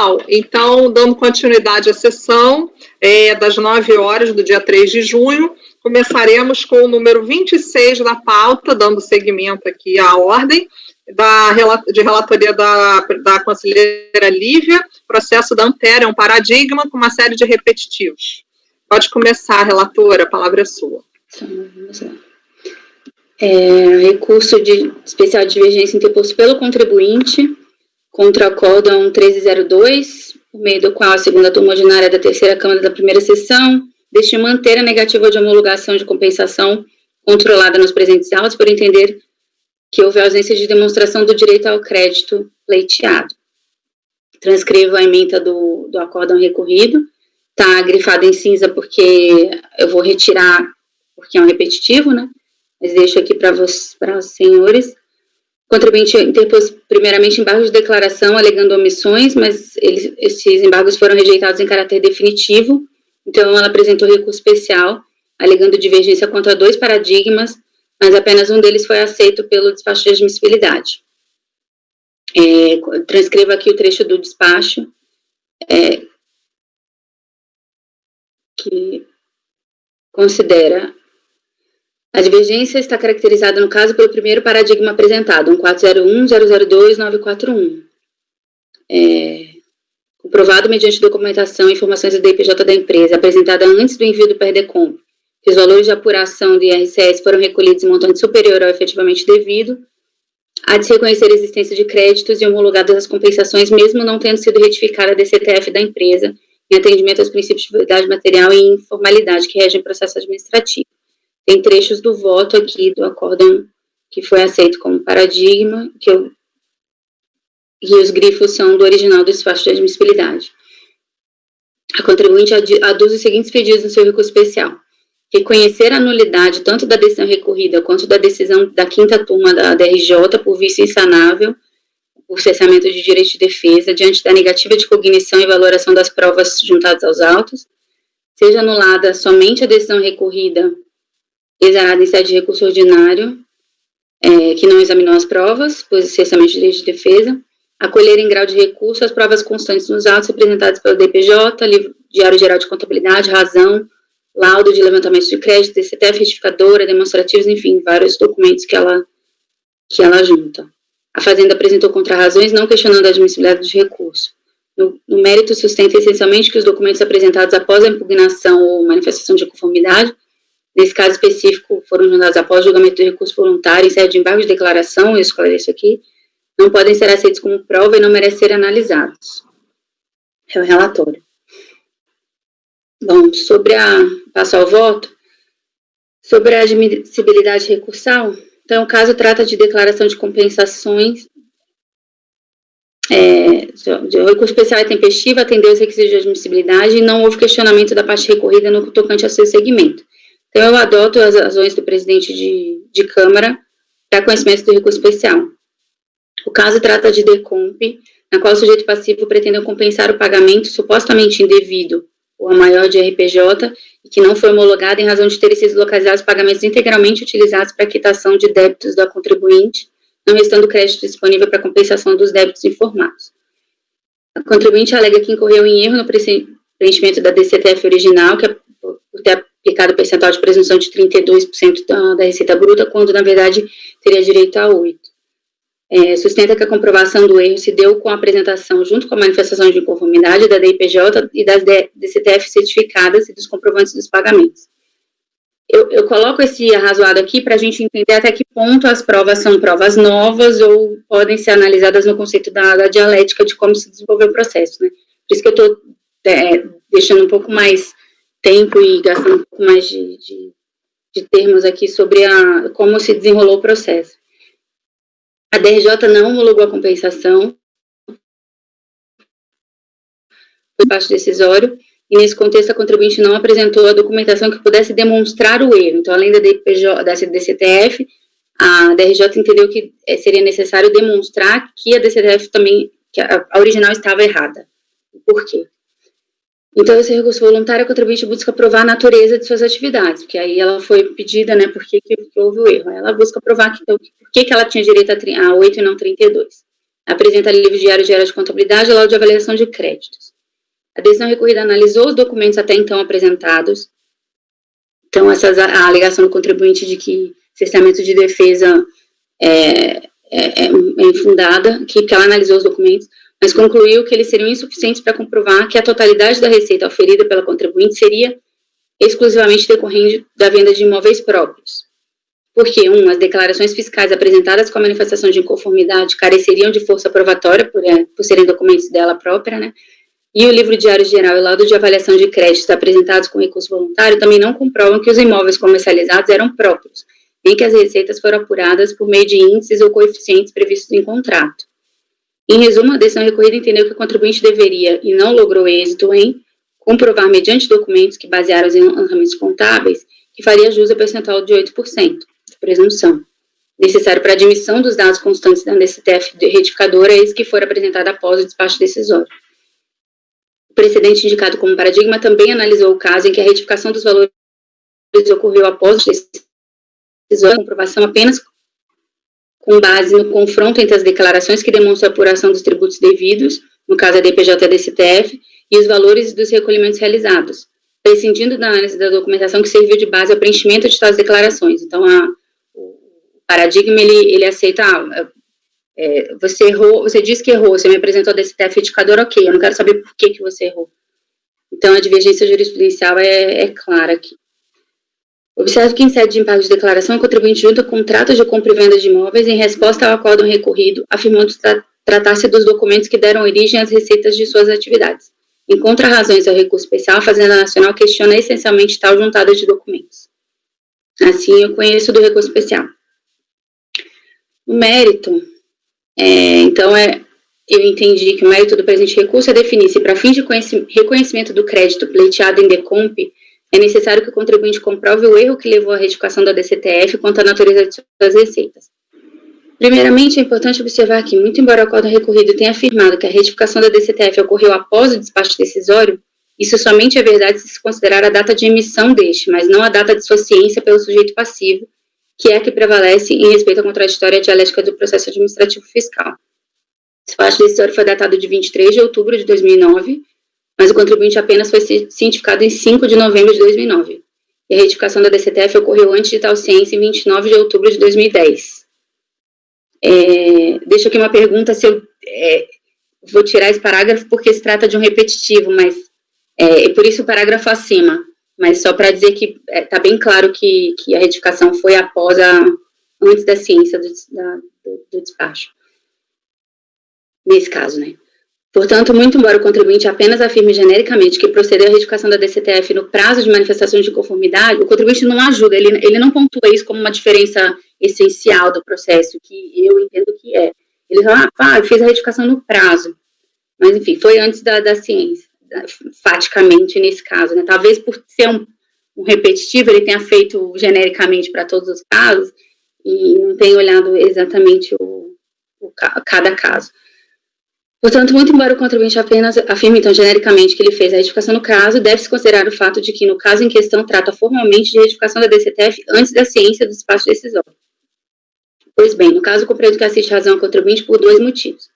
pessoal, então, dando continuidade à sessão, das 9 horas do dia 3 de junho, começaremos com o número 26 da pauta, dando seguimento aqui à ordem, de relatoria da conselheira Lívia, processo da Ampere, um paradigma com uma série de repetitivos. Pode começar, relatora, a palavra é sua. Vamos lá. Recurso especial de divergência interposto pelo contribuinte contra o acórdão 1302, por meio do qual a segunda turma ordinária da terceira Câmara da primeira sessão decide manter a negativa de homologação de compensação controlada nos presentes autos, por entender que houve ausência de demonstração do direito ao crédito pleiteado. Transcrevo a ementa do acórdão recorrido, está grifado em cinza porque eu vou retirar, porque é um repetitivo, né? Mas deixo aqui para os senhores. O contribuinte interpôs primeiramente embargos de declaração alegando omissões, mas esses embargos foram rejeitados em caráter definitivo, então ela apresentou recurso especial, alegando divergência contra 2 paradigmas, mas apenas um deles foi aceito pelo despacho de admissibilidade. Transcrevo aqui o trecho do despacho, que considera: a divergência está caracterizada, no caso, pelo primeiro paradigma apresentado, 1401.002.941. Comprovado mediante documentação e informações da DPJ da empresa, apresentada antes do envio do PERDECOM, que os valores de apuração de IRCS foram recolhidos em montante superior ao efetivamente devido, há de se reconhecer a existência de créditos e homologadas as compensações, mesmo não tendo sido retificada a DCTF da empresa, em atendimento aos princípios de verdade material e informalidade que regem o processo administrativo. Tem trechos do voto aqui do acórdão que foi aceito como paradigma, e os grifos são do original do despacho de admissibilidade. A contribuinte aduz os seguintes pedidos no seu recurso especial: reconhecer a nulidade tanto da decisão recorrida quanto da decisão da quinta turma da DRJ por vício insanável, por cessamento de direito de defesa, diante da negativa de cognição e valoração das provas juntadas aos autos, seja anulada somente a decisão recorrida exarada em sede de recurso ordinário, que não examinou as provas, por cessamento de direito de defesa, acolher em grau de recurso as provas constantes nos autos apresentados pelo DPJ, livro Diário Geral de Contabilidade, razão, laudo de levantamento de crédito, DCTF, retificadora, demonstrativos, enfim, vários documentos que ela junta. A Fazenda apresentou contrarrazões, não questionando a admissibilidade de recurso. No mérito, sustenta essencialmente que os documentos apresentados após a impugnação ou manifestação de conformidade, nesse caso específico, foram juntados após o julgamento do recurso voluntário em sede de embargo de declaração, eu esclareço aqui, não podem ser aceitos como prova e não merecem ser analisados. É o relatório. Bom, passo ao voto, sobre a admissibilidade recursal. Então, o caso trata de declaração de compensações, o recurso especial é tempestivo, atendeu os requisitos de admissibilidade e não houve questionamento da parte recorrida no tocante ao seu segmento. Então, eu adoto as razões do presidente de Câmara para conhecimento do recurso especial. O caso trata de decomp, na qual o sujeito passivo pretende compensar o pagamento supostamente indevido ou a maior de RPJ e que não foi homologado em razão de terem sido localizados pagamentos integralmente utilizados para quitação de débitos da contribuinte, não restando crédito disponível para compensação dos débitos informados. A contribuinte alega que incorreu em erro no preenchimento da DCTF original, que é por ter aplicado o percentual de presunção de 32% da receita bruta, quando, na verdade, teria direito a 8%. Sustenta que a comprovação do erro se deu com a apresentação, junto com a manifestação de inconformidade da DIPJ e das DCTF certificadas e dos comprovantes dos pagamentos. Eu coloco esse arrazoado aqui para a gente entender até que ponto as provas são provas novas ou podem ser analisadas no conceito da dialética de como se desenvolveu o processo, né? Por isso que eu estou deixando um pouco mais tempo e gastando um pouco mais de termos aqui sobre como se desenrolou o processo. A DRJ não homologou a compensação, foi parte decisório, e nesse contexto a contribuinte não apresentou a documentação que pudesse demonstrar o erro. Então, além da DCTF, a DRJ entendeu que seria necessário demonstrar que a DCTF também, que a original estava errada. Por quê? Então, esse recurso voluntário, a contribuinte busca provar a natureza de suas atividades, porque aí ela foi pedida, né, por que houve o erro. Ela busca provar por que ela tinha direito a 8 e não 32. apresenta livro diário geral de contabilidade e laudo de avaliação de créditos. A decisão recorrida analisou os documentos até então apresentados. Então, a alegação do contribuinte de que cerceamento de defesa é infundada, que ela analisou os documentos, mas concluiu que eles seriam insuficientes para comprovar que a totalidade da receita oferida pela contribuinte seria exclusivamente decorrente da venda de imóveis próprios. Porque, as declarações fiscais apresentadas com a manifestação de inconformidade careceriam de força probatória por serem documentos dela própria, né? E o livro diário geral e o laudo de avaliação de créditos apresentados com recurso voluntário também não comprovam que os imóveis comercializados eram próprios, nem que as receitas foram apuradas por meio de índices ou coeficientes previstos em contrato. Em resumo, a decisão recorrida entendeu que o contribuinte deveria, e não logrou êxito em, comprovar mediante documentos que basearam os encerramentos contábeis, que faria jus a percentual de 8%, de presunção, necessário para a admissão dos dados constantes da DCTF retificadora, eis que for apresentada após o despacho decisório. O precedente indicado como paradigma também analisou o caso em que a retificação dos valores ocorreu após o decisório, comprovação apenas com base no confronto entre as declarações que demonstram a apuração dos tributos devidos, no caso a DPJ e a DCTF, e os valores dos recolhimentos realizados, prescindindo da análise da documentação que serviu de base ao preenchimento de tais declarações. Então, o paradigma, ele aceita, você errou, você disse que errou, você me apresentou a DCTF retificador, ok, eu não quero saber por que você errou. Então, a divergência jurisprudencial é clara aqui. Observe que em sede de impago de declaração, o contribuinte junta contratos de compra e venda de imóveis em resposta ao acórdão recorrido, afirmando tratar-se dos documentos que deram origem às receitas de suas atividades. Em contrarrazões ao recurso especial, a Fazenda Nacional questiona essencialmente tal juntada de documentos. Assim, eu conheço do recurso especial. O mérito, eu entendi que o mérito do presente recurso é definir se, para fins de reconhecimento do crédito pleiteado em DECOMP, é necessário que o contribuinte comprove o erro que levou à retificação da DCTF quanto à natureza de suas receitas. Primeiramente, é importante observar que, muito embora o acórdão recorrido tenha afirmado que a retificação da DCTF ocorreu após o despacho decisório, isso somente é verdade se considerar a data de emissão deste, mas não a data de sua ciência pelo sujeito passivo, que é a que prevalece em respeito à contraditória dialética do processo administrativo fiscal. O despacho decisório foi datado de 23 de outubro de 2009, mas o contribuinte apenas foi cientificado em 5 de novembro de 2009. E a retificação da DCTF ocorreu antes de tal ciência em 29 de outubro de 2010. Deixo aqui uma pergunta se eu vou tirar esse parágrafo porque se trata de um repetitivo, mas por isso o parágrafo acima, mas só para dizer que está bem claro que a retificação foi antes da ciência do despacho. Nesse caso, né? Portanto, muito embora o contribuinte apenas afirme genericamente que procedeu à retificação da DCTF no prazo de manifestação de conformidade, o contribuinte não ajuda, ele não pontua isso como uma diferença essencial do processo, que eu entendo que é. Ele fala, eu fiz a retificação no prazo, mas enfim, foi antes da ciência, faticamente nesse caso, né? Talvez por ser um repetitivo, ele tenha feito genericamente para todos os casos e não tenha olhado exatamente cada caso. Portanto, muito embora o contribuinte apenas afirme, então, genericamente que ele fez a retificação no caso, deve-se considerar o fato de que, no caso em questão, trata formalmente de retificação da DCTF antes da ciência do despacho decisório. Pois bem, no caso, compreendo que assiste razão ao contribuinte por 2 motivos.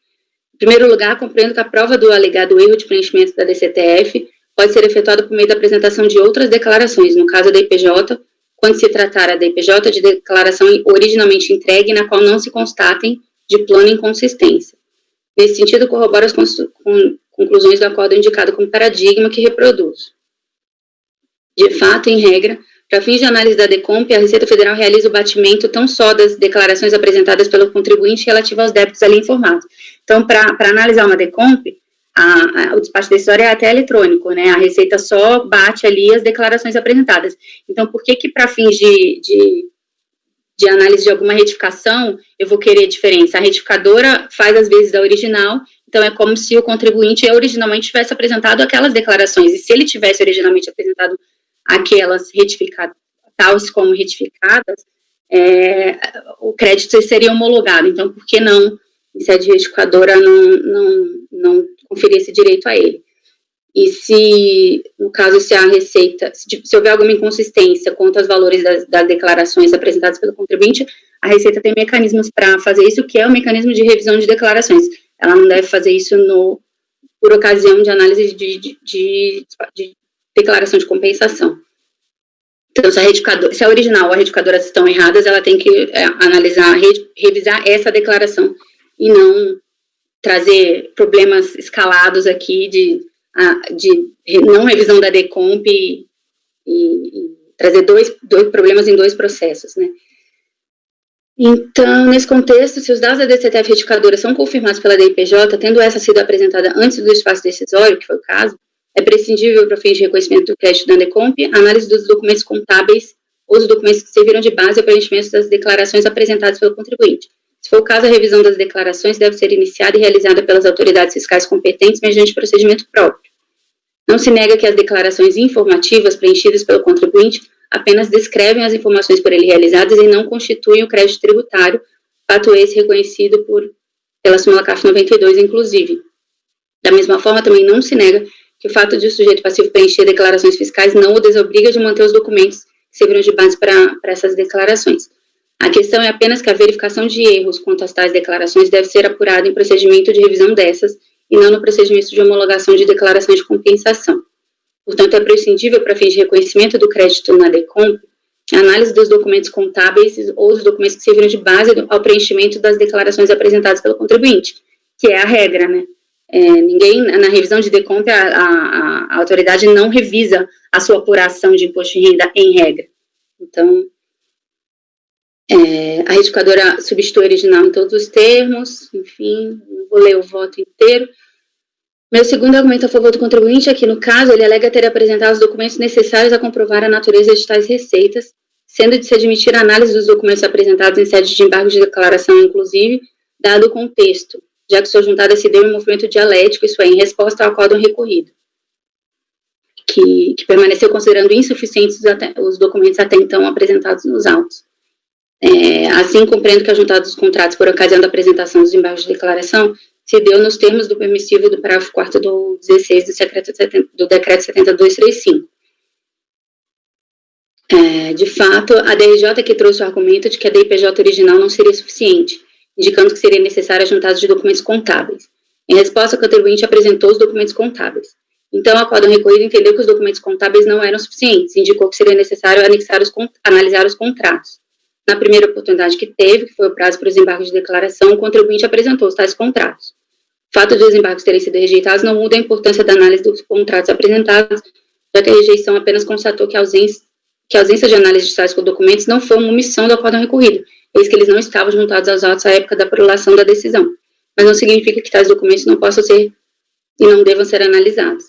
Em primeiro lugar, compreendo que a prova do alegado erro de preenchimento da DCTF pode ser efetuada por meio da apresentação de outras declarações, no caso da IPJ, quando se tratar a da IPJ de declaração originalmente entregue, na qual não se constatem de plano inconsistência. Nesse sentido, corrobora as conclusões do acórdão indicado como paradigma que reproduzo. De fato, em regra, para fins de análise da DECOMP, a Receita Federal realiza o batimento tão só das declarações apresentadas pelo contribuinte relativa aos débitos ali informados. Então, para analisar uma DECOMP, o despacho decisório é até eletrônico, né? A Receita só bate ali as declarações apresentadas. Então, por que para fins de análise de alguma retificação, eu vou querer diferença? A retificadora faz as vezes da original, então é como se o contribuinte originalmente tivesse apresentado aquelas declarações, e se ele tivesse originalmente apresentado aquelas retificadas, tais como retificadas, o crédito seria homologado. Então, por que não, em sede retificadora, não conferir esse direito a ele? E se, no caso, se a Receita, se houver alguma inconsistência quanto aos valores das declarações apresentadas pelo contribuinte, a Receita tem mecanismos para fazer isso, que é o mecanismo de revisão de declarações. ela não deve fazer isso por ocasião de análise de declaração de compensação. Então, se a original ou a retificadora estão erradas, ela tem que analisar, revisar essa declaração e não trazer problemas escalados aqui de não revisão da DECOMP e trazer dois problemas em 2 processos, né? Então, nesse contexto, se os dados da DCTF retificadora são confirmados pela DIPJ, tendo essa sido apresentada antes do espaço decisório, que foi o caso, é prescindível para fins de reconhecimento do crédito da DECOMP a análise dos documentos contábeis ou dos documentos que serviram de base ao preenchimento das declarações apresentadas pelo contribuinte. Se for o caso, a revisão das declarações deve ser iniciada e realizada pelas autoridades fiscais competentes mediante procedimento próprio. Não se nega que as declarações informativas preenchidas pelo contribuinte apenas descrevem as informações por ele realizadas e não constituem o crédito tributário, fato esse reconhecido pela súmula CAF 92, inclusive. Da mesma forma, também não se nega que o fato de o sujeito passivo preencher declarações fiscais não o desobriga de manter os documentos que serviram de base para essas declarações. A questão é apenas que a verificação de erros quanto às tais declarações deve ser apurada em procedimento de revisão dessas e não no procedimento de homologação de declaração de compensação. Portanto, é prescindível para fins de reconhecimento do crédito na DECOMP a análise dos documentos contábeis ou dos documentos que serviram de base ao preenchimento das declarações apresentadas pelo contribuinte, que é a regra, né? Na revisão de DECOMP, a autoridade não revisa a sua apuração de imposto de renda em regra. Então, a retificadora substitui o original em todos os termos, enfim, não vou ler o voto inteiro. Meu segundo argumento a favor do contribuinte é que, no caso, ele alega ter apresentado os documentos necessários a comprovar a natureza de tais receitas, sendo de se admitir a análise dos documentos apresentados em sede de embargo de declaração, inclusive, dado o contexto, já que sua juntada se deu em um movimento dialético, isso é, em resposta ao acórdão recorrido, que permaneceu considerando insuficientes os documentos até então apresentados nos autos. Assim, compreendo que a juntada dos contratos por ocasião da apresentação dos embargos de declaração se deu nos termos do permissivo do parágrafo 4º do 16 do Decreto 7235. De fato, a DRJ que trouxe o argumento de que a DIPJ original não seria suficiente, indicando que seria necessária a juntada de documentos contábeis. Em resposta, o contribuinte apresentou os documentos contábeis. Então, o acórdão recorrido entendeu que os documentos contábeis não eram suficientes, indicou que seria necessário analisar os contratos. Na primeira oportunidade que teve, que foi o prazo para os embargos de declaração, o contribuinte apresentou os tais contratos. O fato de os embargos terem sido rejeitados não muda a importância da análise dos contratos apresentados, já que a rejeição apenas constatou que a ausência de análise de tais documentos não foi uma omissão do acórdão recorrido, eis que eles não estavam juntados aos autos à época da prolação da decisão, mas não significa que tais documentos não possam ser e não devam ser analisados.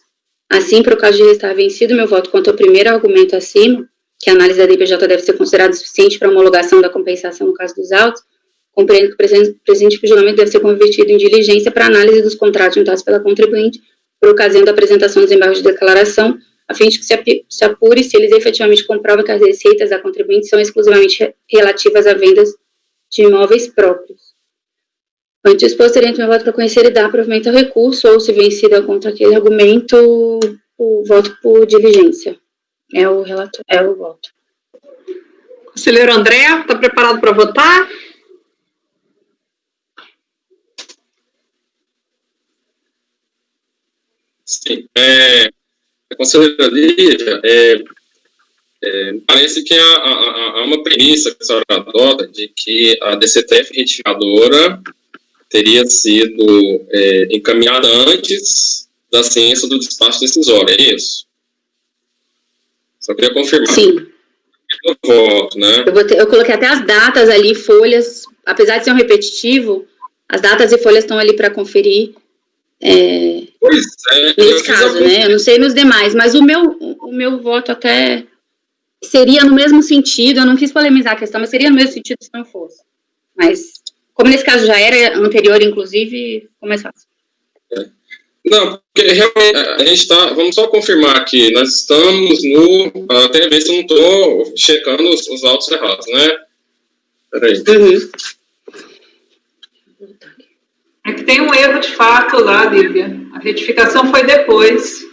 Assim, para o caso de restar vencido meu voto quanto ao primeiro argumento acima, que a análise da DIPJ deve ser considerada suficiente para a homologação da compensação no caso dos autos, compreendo que o presente julgamento deve ser convertido em diligência para análise dos contratos juntados pela contribuinte por ocasião da apresentação dos embargos de declaração, a fim de que se apure se eles efetivamente comprovam que as receitas da contribuinte são exclusivamente relativas a vendas de imóveis próprios. Ante o exposto, oriento meu voto para conhecer e dar provimento ao recurso, ou se vencida contra aquele argumento, o voto por diligência. É o voto. Conselheiro André, está preparado para votar? Sim. A conselheira Lídia, parece que há uma premissa que a senhora adota de que a DCTF retificadora teria sido encaminhada antes da ciência do despacho decisório, é isso? Só queria confirmar. Sim. Eu voto, né? Eu coloquei até as datas ali, folhas, apesar de ser um repetitivo, as datas e folhas estão ali para conferir. Pois é. Nesse caso, né? Eu não sei nos demais, mas o meu voto até seria no mesmo sentido, eu não quis polemizar a questão, mas seria no mesmo sentido se não fosse. Mas, como nesse caso já era anterior, inclusive, ficou mais fácil. Não, porque realmente a gente está. Vamos só confirmar aqui, nós estamos até ver se eu não estou checando os autos errados, né? Peraí. Uhum. É que tem um erro de fato lá, Lívia. A retificação foi depois.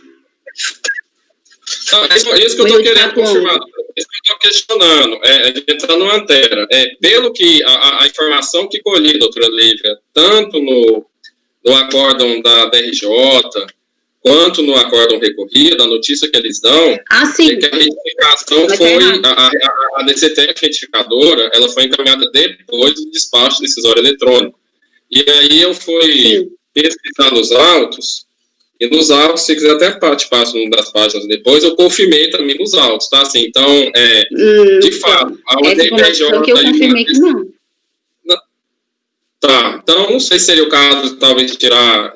Isso que eu estou querendo confirmar. Isso que eu estou questionando. A gente está no Antera. Pelo que a informação que colhi, doutora Lívia, tanto no acórdão da DRJ, quanto no acórdão recorrido, a notícia que eles dão sim. é que a retificação foi, a DCTF retificadora, ela foi encaminhada depois do despacho decisório eletrônico. E aí eu fui pesquisar nos autos, e nos autos, se quiser até te passo uma das páginas depois, eu confirmei também nos autos, tá? Assim, então, de fato, a DRJ... que eu confirmei que não. Tá, então não sei se seria o caso, talvez, tirar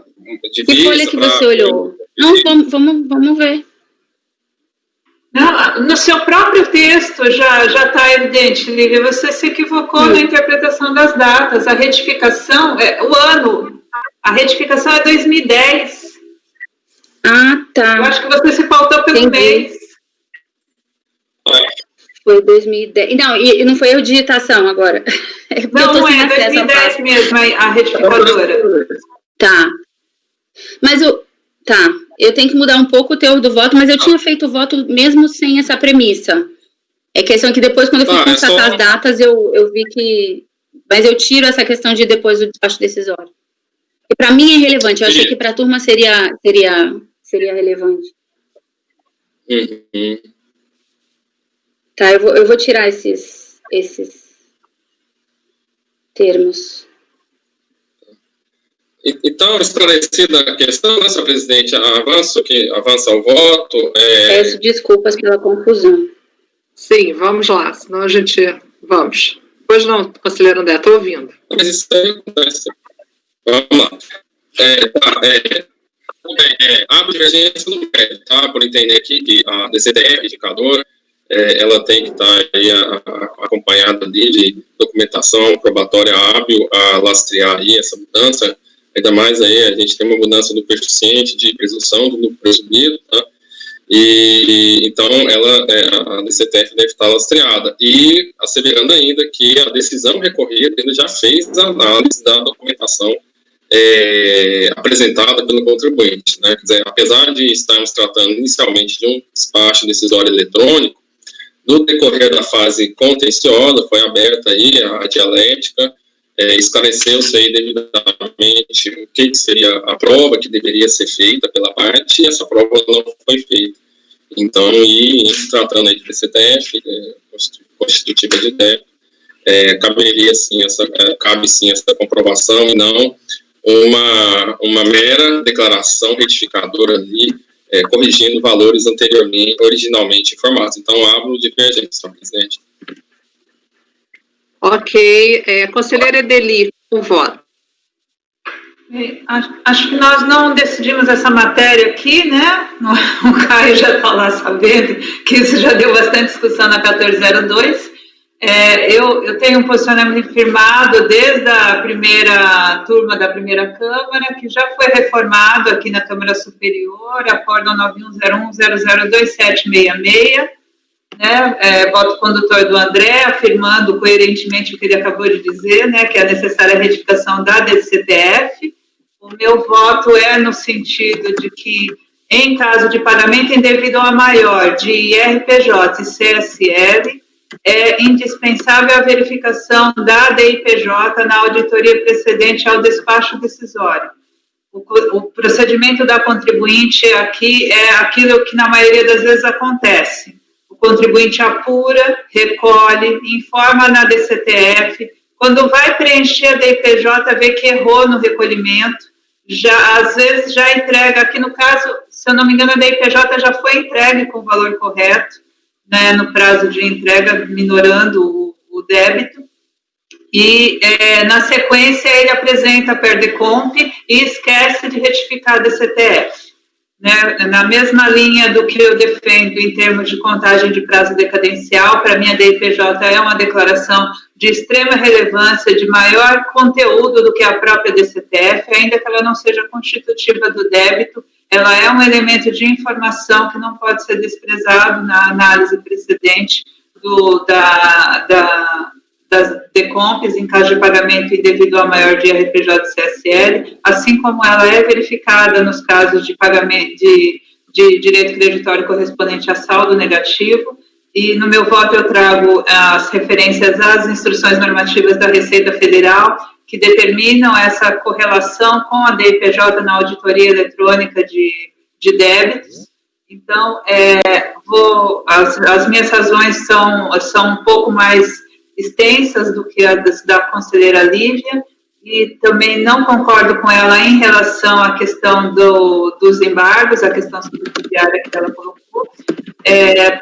de vista... Que folha que você olhou? Não, vamos ver. Não, no seu próprio texto já está evidente, Lívia, você se equivocou na interpretação das datas. A retificação, o ano, a retificação é 2010. Tá. Eu acho que você se pautou pelo mês. Foi 2010. Não, e não foi erro de digitação agora. Não é 2010 mesmo, a retificadora. Tá. Mas eu tenho que mudar um pouco o teor do voto, mas eu tinha feito o voto mesmo sem essa premissa. É questão que depois, quando eu fui constatar as datas, eu vi que... Mas eu tiro essa questão de depois do despacho decisório. E para mim é relevante. Eu achei que para a turma seria relevante. Tá, eu vou tirar esses termos. Então, esclarecida a questão, né, senhor presidente, avança o voto. Peço desculpas pela confusão. Sim, vamos lá, senão a gente... Vamos. Pois não, conselheiro André, estou ouvindo. Mas isso aí acontece. Vamos lá. Abre divergência no mérito, tá? Por entender aqui que a DCTF, indicadora, ela tem que estar aí acompanhada ali de documentação probatória hábil a lastrear aí essa mudança. Ainda mais aí, a gente tem uma mudança do coeficiente de presunção do lucro presumido, tá? E então a DCTF deve estar lastreada. E asseverando ainda que a decisão recorrida ainda já fez a análise da documentação apresentada pelo contribuinte, né? Quer dizer, apesar de estarmos tratando inicialmente de um despacho decisório eletrônico, no decorrer da fase contenciosa foi aberta aí a dialética, esclareceu-se aí devidamente o que seria a prova que deveria ser feita pela parte, e essa prova não foi feita. Então, e tratando aí de DCTF, constitutiva de débito, cabe sim essa comprovação e não uma mera declaração retificadora ali, corrigindo valores originalmente informados. Então, abro divergência, senhor presidente. Ok. Conselheira Edeli, o voto. Acho que nós não decidimos essa matéria aqui, né? O Caio já está lá sabendo que isso já deu bastante discussão na 1402. Eu tenho um posicionamento firmado desde a primeira turma da primeira Câmara, que já foi reformado aqui na Câmara Superior, acórdão 9101002766, né, voto condutor do André, afirmando coerentemente o que ele acabou de dizer, né, que é a necessária retificação da DCTF. O meu voto é no sentido de que, em caso de pagamento indevido a maior de IRPJ e CSL, é indispensável a verificação da DIPJ na auditoria precedente ao despacho decisório. O procedimento da contribuinte aqui é aquilo que na maioria das vezes acontece. O contribuinte apura, recolhe, informa na DCTF, quando vai preencher a DIPJ, vê que errou no recolhimento, às vezes já entrega, aqui no caso, se eu não me engano, a DIPJ já foi entregue com o valor correto, né, no prazo de entrega, minorando o débito, e na sequência ele apresenta a PERDECOMP e esquece de retificar a DCTF. Né, na mesma linha do que eu defendo em termos de contagem de prazo decadencial, para mim a DIPJ é uma declaração de extrema relevância, de maior conteúdo do que a própria DCTF, ainda que ela não seja constitutiva do débito, ela é um elemento de informação que não pode ser desprezado na análise precedente das DECOMPs em caso de pagamento indevido a maior de RPJ e CSL, assim como ela é verificada nos casos de pagamento de direito creditório correspondente a saldo negativo, e no meu voto eu trago as referências às instruções normativas da Receita Federal que determinam essa correlação com a DIPJ na auditoria eletrônica de débitos. Então, as minhas razões são um pouco mais extensas do que as da conselheira Lívia, e também não concordo com ela em relação à questão dos embargos, a questão subsidiária que ela colocou,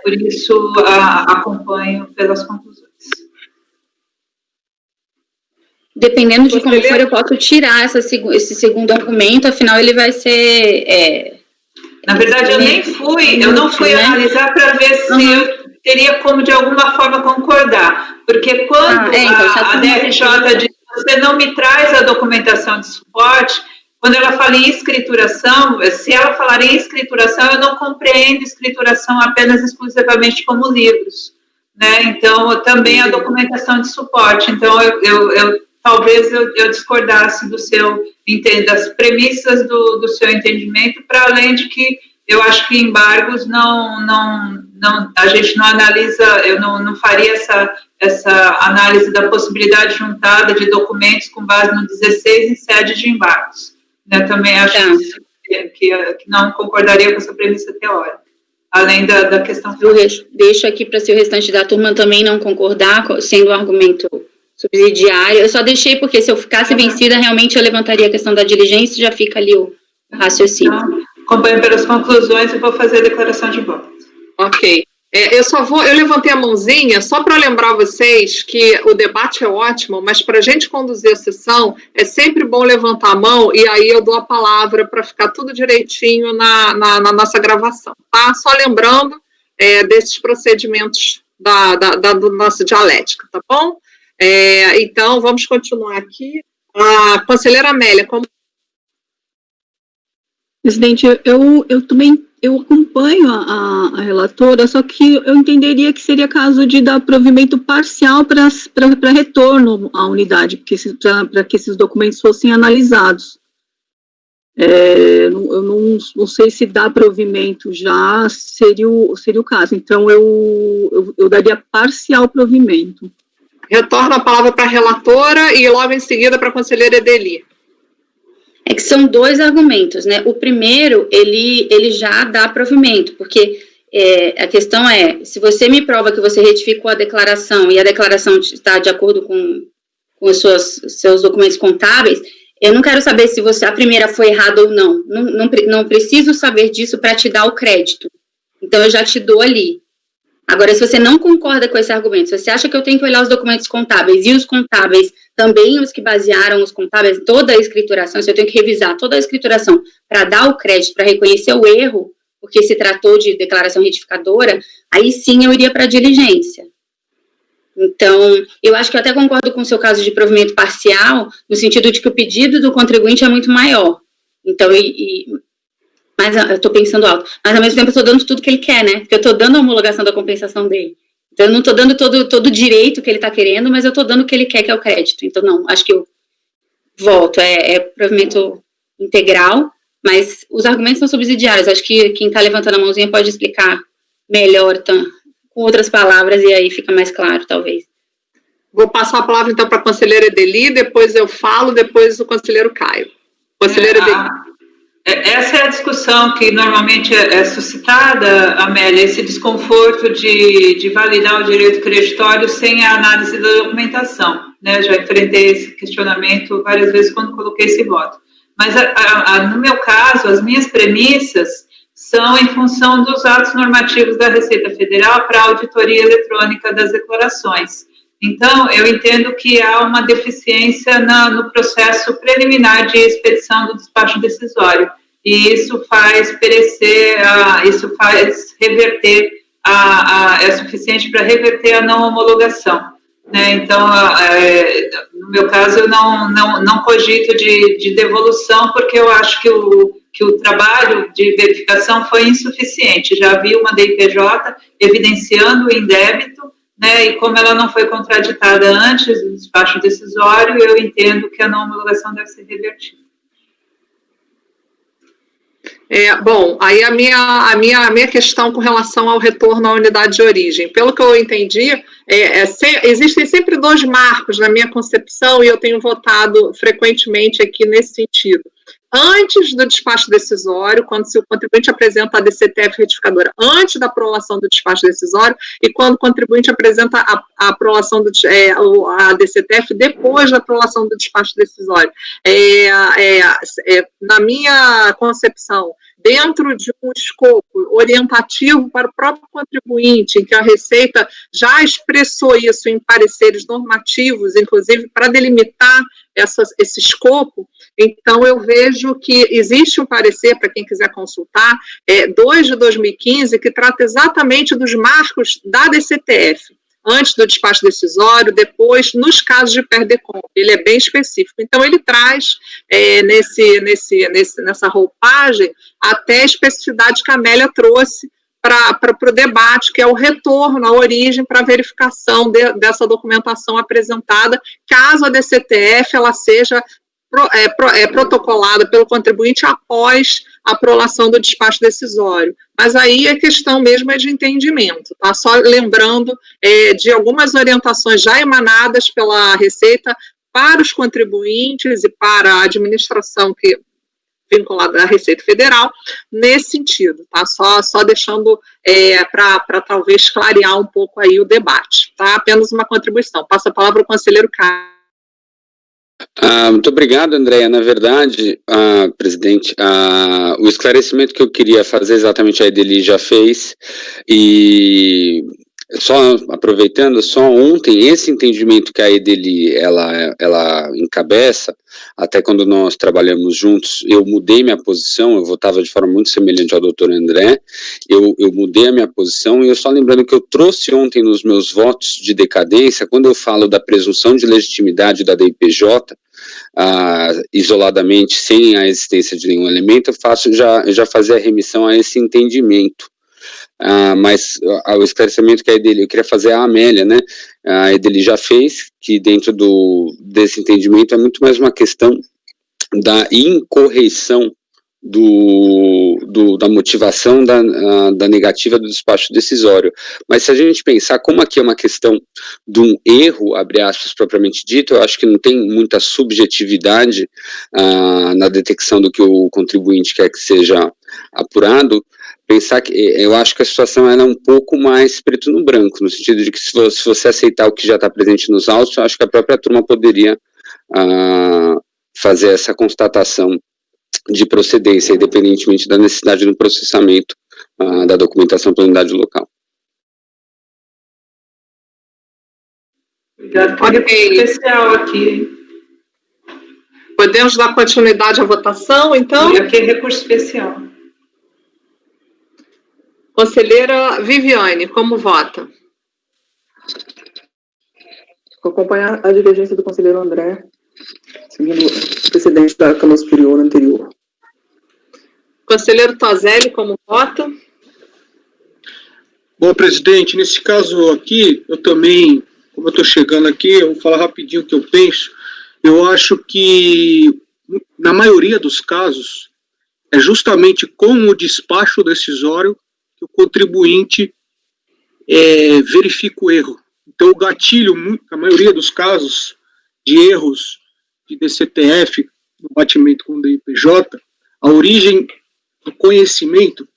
por isso acompanho pelas conclusões. Dependendo de como for, eu posso tirar esse segundo argumento, afinal ele vai ser... Na verdade, eu não fui analisar para ver se eu teria como, de alguma forma, concordar. Porque quando a DRJ diz que você não me traz a documentação de suporte, quando ela fala em escrituração, se ela falar em escrituração, eu não compreendo escrituração apenas exclusivamente como livros, né? Então, também a documentação de suporte. Então, talvez eu discordasse das premissas do seu entendimento, para além de que eu acho que embargos a gente não analisa, eu não faria essa análise da possibilidade juntada de documentos com base no 16 em sede de embargos. Eu também acho que não concordaria com essa premissa teórica, além da questão... Eu deixo aqui para se o restante da turma também não concordar, sendo um argumento subsidiário. Eu só deixei porque se eu ficasse vencida, realmente eu levantaria a questão da diligência, já fica ali o raciocínio. Então, acompanho pelas conclusões e vou fazer a declaração de voto. Ok. Eu levantei a mãozinha só para lembrar vocês que o debate é ótimo, mas para a gente conduzir a sessão, é sempre bom levantar a mão e aí eu dou a palavra para ficar tudo direitinho na nossa gravação, tá? Só lembrando desses procedimentos do nosso dialética, tá bom? Então, vamos continuar aqui. A conselheira Amélia, como... Presidente, eu também acompanho a relatora, só que eu entenderia que seria caso de dar provimento parcial para retorno à unidade, para que esses documentos fossem analisados. Eu não sei se dar provimento já seria o caso, então eu daria parcial provimento. Retorno a palavra para a relatora e logo em seguida para a conselheira Edeli. É que são dois argumentos, né? O primeiro, ele já dá provimento, porque a questão se você me prova que você retificou a declaração e a declaração está de acordo com os seus documentos contábeis, eu não quero saber se a primeira foi errada ou não. Não preciso saber disso para te dar o crédito. Então, eu já te dou ali. Agora, se você não concorda com esse argumento, se você acha que eu tenho que olhar os documentos contábeis e os contábeis, também os que basearam os contábeis, toda a escrituração, se eu tenho que revisar toda a escrituração para dar o crédito, para reconhecer o erro, porque se tratou de declaração retificadora, aí sim eu iria para a diligência. Então, eu acho que eu até concordo com o seu caso de provimento parcial, no sentido de que o pedido do contribuinte é muito maior. Então, mas eu estou pensando alto. Mas, ao mesmo tempo, eu estou dando tudo que ele quer, né? Porque eu estou dando a homologação da compensação dele. Então, eu não estou dando todo o direito que ele está querendo, mas eu estou dando o que ele quer, que é o crédito. Então, não, acho que eu volto. Provimento integral, mas os argumentos são subsidiários. Acho que quem está levantando a mãozinha pode explicar melhor, com outras palavras, e aí fica mais claro, talvez. Vou passar a palavra, então, para a conselheira Edeli, depois eu falo, depois o conselheiro Caio. Conselheira Edeli. Essa é a discussão que normalmente é suscitada, Amélia, esse desconforto de validar o direito creditório sem a análise da documentação, né? Já enfrentei esse questionamento várias vezes quando coloquei esse voto. Mas, no meu caso, as minhas premissas são em função dos atos normativos da Receita Federal para a auditoria eletrônica das declarações. Então, eu entendo que há uma deficiência no processo preliminar de expedição do despacho decisório, e isso faz perecer, isso faz reverter, é suficiente para reverter a não homologação, né? Então, no meu caso, eu não cogito de devolução, porque eu acho que o trabalho de verificação foi insuficiente. Já havia uma DIPJ evidenciando o indébito, né, e como ela não foi contraditada antes do despacho decisório, eu entendo que a não homologação deve ser revertida. Bom, aí a minha questão com relação ao retorno à unidade de origem. Pelo que eu entendi, existem sempre dois marcos na minha concepção e eu tenho votado frequentemente aqui nesse sentido. Antes do despacho decisório, quando o contribuinte apresenta a DCTF retificadora antes da aprovação do despacho decisório, e quando o contribuinte apresenta a aprovação a DCTF depois da aprovação do despacho decisório. Na minha concepção, dentro de um escopo orientativo para o próprio contribuinte, em que a Receita já expressou isso em pareceres normativos, inclusive para delimitar esse escopo, então eu vejo que existe um parecer, para quem quiser consultar, 2 de 2015, que trata exatamente dos marcos da DCTF, antes do despacho decisório, depois, nos casos de PERDECOMP. Ele é bem específico. Então, ele traz, nessa roupagem, até a especificidade que a Amélia trouxe para o debate, que é o retorno à origem para verificação dessa documentação apresentada, caso a DCTF ela seja protocolada pelo contribuinte após a aprovação do despacho decisório. Mas aí a questão mesmo é de entendimento, tá? Só lembrando de algumas orientações já emanadas pela Receita para os contribuintes e para a administração vinculada à Receita Federal, nesse sentido, tá? Só deixando para talvez clarear um pouco aí o debate, tá? Apenas uma contribuição. Passo a palavra ao conselheiro Carlos. Muito obrigado, Andréia. Na verdade, presidente, o esclarecimento que eu queria fazer exatamente a Edeli já fez, e só aproveitando, só ontem, esse entendimento que a Edeli, ela encabeça, até quando nós trabalhamos juntos, eu mudei minha posição, eu votava de forma muito semelhante ao doutor André, eu mudei a minha posição, e eu só lembrando que eu trouxe ontem nos meus votos de decadência, quando eu falo da presunção de legitimidade da DIPJ, isoladamente, sem a existência de nenhum elemento, eu já fazia a remissão a esse entendimento. Mas o esclarecimento que a Edeli, eu queria fazer a Amélia, né? A Edeli já fez, que dentro desse entendimento é muito mais uma questão da incorreição da motivação da negativa do despacho decisório. Mas se a gente pensar como aqui é uma questão de um erro, abre aspas, propriamente dito, eu acho que não tem muita subjetividade na detecção do que o contribuinte quer que seja apurado. Pensar que eu acho que a situação ela é um pouco mais preto no branco, no sentido de que se você aceitar o que já está presente nos autos, eu acho que a própria turma poderia fazer essa constatação de procedência, independentemente da necessidade do processamento da documentação pela unidade local. Especial aqui. Podemos dar continuidade à votação, então? Aqui é recurso especial. Conselheira Viviane, como vota? Vou acompanhar a divergência do conselheiro André, seguindo o precedente da Câmara Superior anterior. Conselheiro Toselli, como vota? Bom, presidente, nesse caso aqui, eu também, como eu estou chegando aqui, eu vou falar rapidinho o que eu penso. Eu acho que, na maioria dos casos, é justamente com o despacho decisório que o contribuinte verifica o erro. Então, o gatilho, na maioria dos casos de erros de DCTF, no batimento com o DIPJ, a origem do conhecimento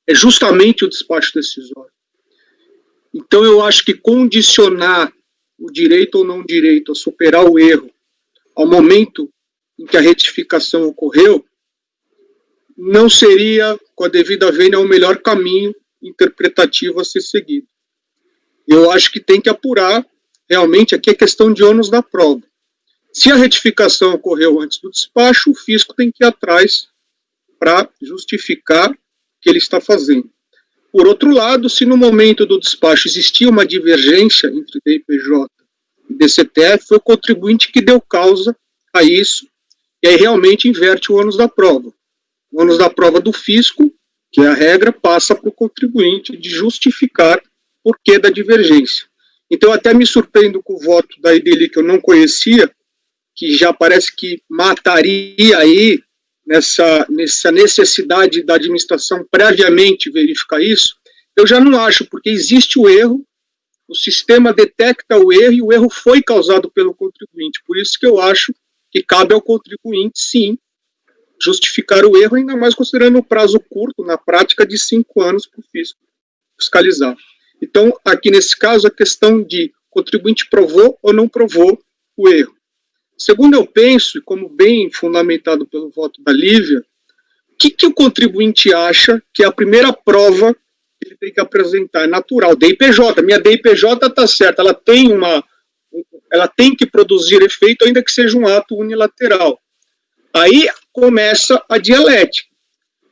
é justamente o despacho decisório. Então, eu acho que condicionar o direito ou não direito a superar o erro ao momento em que a retificação ocorreu, não seria, com a devida vênia, o melhor caminho interpretativo a ser seguido. Eu acho que tem que apurar, realmente, aqui a questão de ônus da prova. Se a retificação ocorreu antes do despacho, o fisco tem que ir atrás para justificar o que ele está fazendo. Por outro lado, se no momento do despacho existia uma divergência entre DIPJ e DCTF, foi o contribuinte que deu causa a isso, e aí realmente inverte o ônus da prova. O ônus da prova do fisco, que é a regra, passa para o contribuinte de justificar o porquê da divergência. Então, eu até me surpreendo com o voto da Edeli, que eu não conhecia, que já parece que mataria aí nessa necessidade da administração previamente verificar isso, eu já não acho, porque existe o erro, o sistema detecta o erro e o erro foi causado pelo contribuinte. Por isso que eu acho que cabe ao contribuinte, sim, justificar o erro, ainda mais considerando o prazo curto, na prática, de 5 anos para o fisco fiscalizar. Então, aqui nesse caso, a questão de contribuinte provou ou não provou o erro. Segundo eu penso, e como bem fundamentado pelo voto da Lívia, o que o contribuinte acha que é a primeira prova que ele tem que apresentar? É natural, DIPJ, minha DIPJ está certa, ela tem que produzir efeito, ainda que seja um ato unilateral. Aí começa a dialética.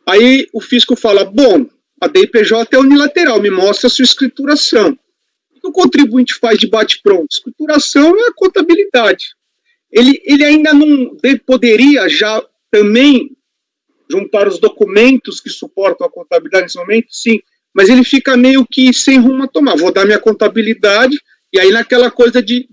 Aí o fisco fala, bom, a DIPJ é unilateral, me mostra a sua escrituração. O que o contribuinte faz de bate-pronto? Escrituração é a contabilidade. Ele ainda não poderia já também juntar os documentos que suportam a contabilidade nesse momento? Sim, mas ele fica meio que sem rumo a tomar. Vou dar minha contabilidade, e aí naquela coisa de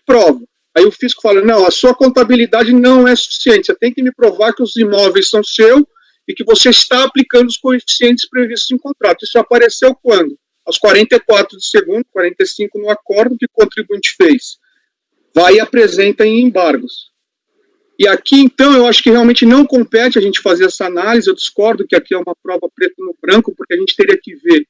prova. Aí o fisco fala, não, a sua contabilidade não é suficiente, você tem que me provar que os imóveis são seus e que você está aplicando os coeficientes previstos em contrato. Isso apareceu quando? Aos 44 de segundo, 45 no acordo que o contribuinte fez. Vai e apresenta em embargos. E aqui, então, eu acho que realmente não compete a gente fazer essa análise, eu discordo que aqui é uma prova preto no branco, porque a gente teria que ver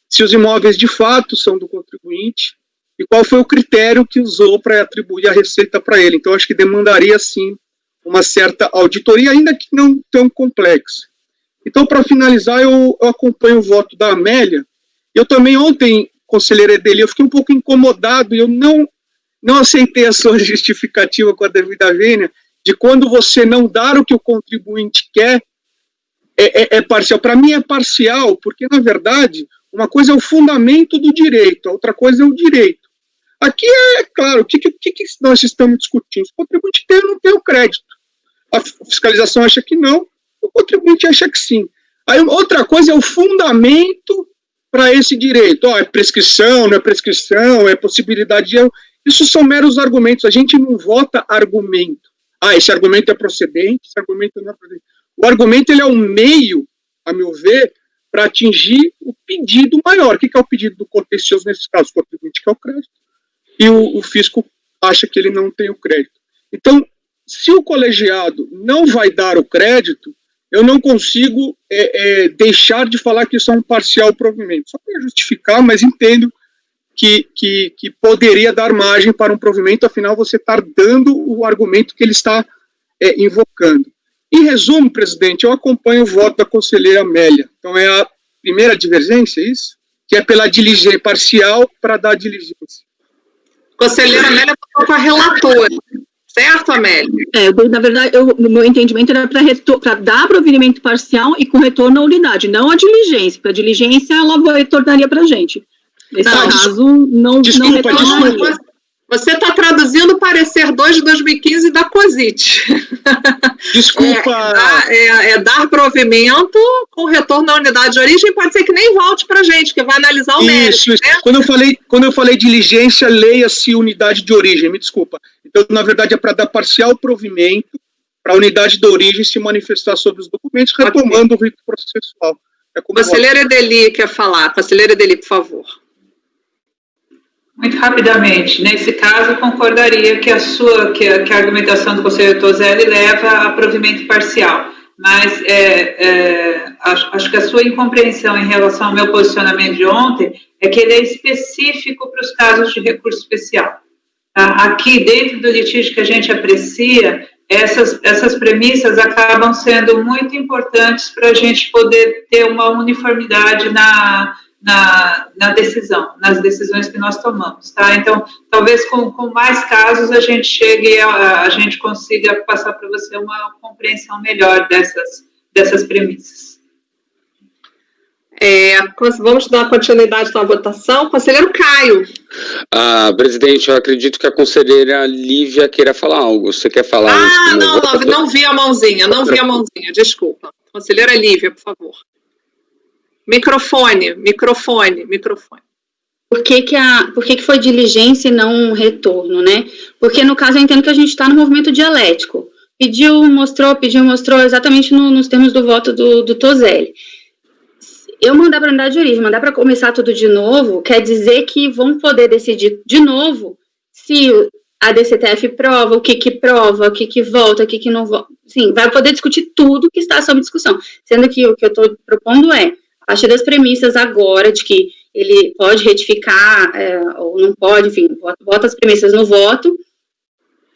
se os imóveis de fato são do contribuinte e qual foi o critério que usou para atribuir a receita para ele. Então, acho que demandaria, sim, uma certa auditoria, ainda que não tão complexa. Então, para finalizar, eu acompanho o voto da Amélia. Eu também ontem, conselheira Edeli, eu fiquei um pouco incomodado e eu não aceitei a sua justificativa com a devida vênia de quando você não dar o que o contribuinte quer, é parcial. Para mim é parcial, porque, na verdade, uma coisa é o fundamento do direito, a outra coisa é o direito. Aqui é claro, o que nós estamos discutindo? O contribuinte tem ou não tem o crédito? A fiscalização acha que não, o contribuinte acha que sim. Aí outra coisa é o fundamento para esse direito. É prescrição, não é prescrição, é possibilidade de erro. Isso são meros argumentos, a gente não vota argumento. Esse argumento é procedente, esse argumento não é procedente. O argumento ele é um meio, a meu ver, para atingir o pedido maior. O que é o pedido do contencioso nesse caso? O contribuinte quer o crédito e o fisco acha que ele não tem o crédito. Então, se o colegiado não vai dar o crédito, eu não consigo deixar de falar que isso é um parcial provimento. Só para justificar, mas entendo que poderia dar margem para um provimento, afinal você está dando o argumento que ele está invocando. Em resumo, presidente, eu acompanho o voto da conselheira Amélia. Então é a primeira divergência, é isso? Que é pela diligência parcial para dar diligência. Conselheira Amélia votou com a relatora. Certo, Amélia? Na verdade, o meu entendimento era para dar provimento parcial e com retorno à unidade, não a diligência, porque a diligência ela retornaria para a gente. Nesse caso, não retornaria. Você está traduzindo o parecer 2 de 2015 da COSIT. Desculpa. Dar provimento com retorno à unidade de origem, pode ser que nem volte para a gente, que vai analisar o mérito. Isso. Né? Quando eu falei diligência, leia-se unidade de origem, me desculpa. Então, na verdade, é para dar parcial provimento para a unidade de origem se manifestar sobre os documentos, retomando o rito processual. Conselheira Edeli quer falar. Conselheira Edeli, por favor. Muito rapidamente, nesse caso, concordaria que a argumentação do conselheiro Toselli leva a provimento parcial, mas acho que a sua incompreensão em relação ao meu posicionamento de ontem é que ele é específico para os casos de recurso especial. Tá? Aqui, dentro do litígio que a gente aprecia, essas premissas acabam sendo muito importantes para a gente poder ter uma uniformidade na decisão, nas decisões que nós tomamos, tá? Então, talvez com mais casos a gente consiga passar para você uma compreensão melhor dessas premissas. Vamos dar continuidade na votação. Conselheiro Caio. Presidente, eu acredito que a conselheira Lívia queira falar algo. Você quer falar? Não vi a mãozinha, desculpa. Conselheira Lívia, por favor. Microfone. Por que foi diligência e não retorno, né? Porque, no caso, eu entendo que a gente está no movimento dialético. mostrou exatamente nos termos do voto do Toselli. Eu mandar para a unidade de origem, mandar para começar tudo de novo, quer dizer que vão poder decidir de novo se a DCTF prova, o que prova, o que volta, o que não volta. Sim, vai poder discutir tudo que está sob discussão. Sendo que o que eu estou propondo é, a partir das premissas agora de que ele pode retificar ou não pode, enfim, bota as premissas no voto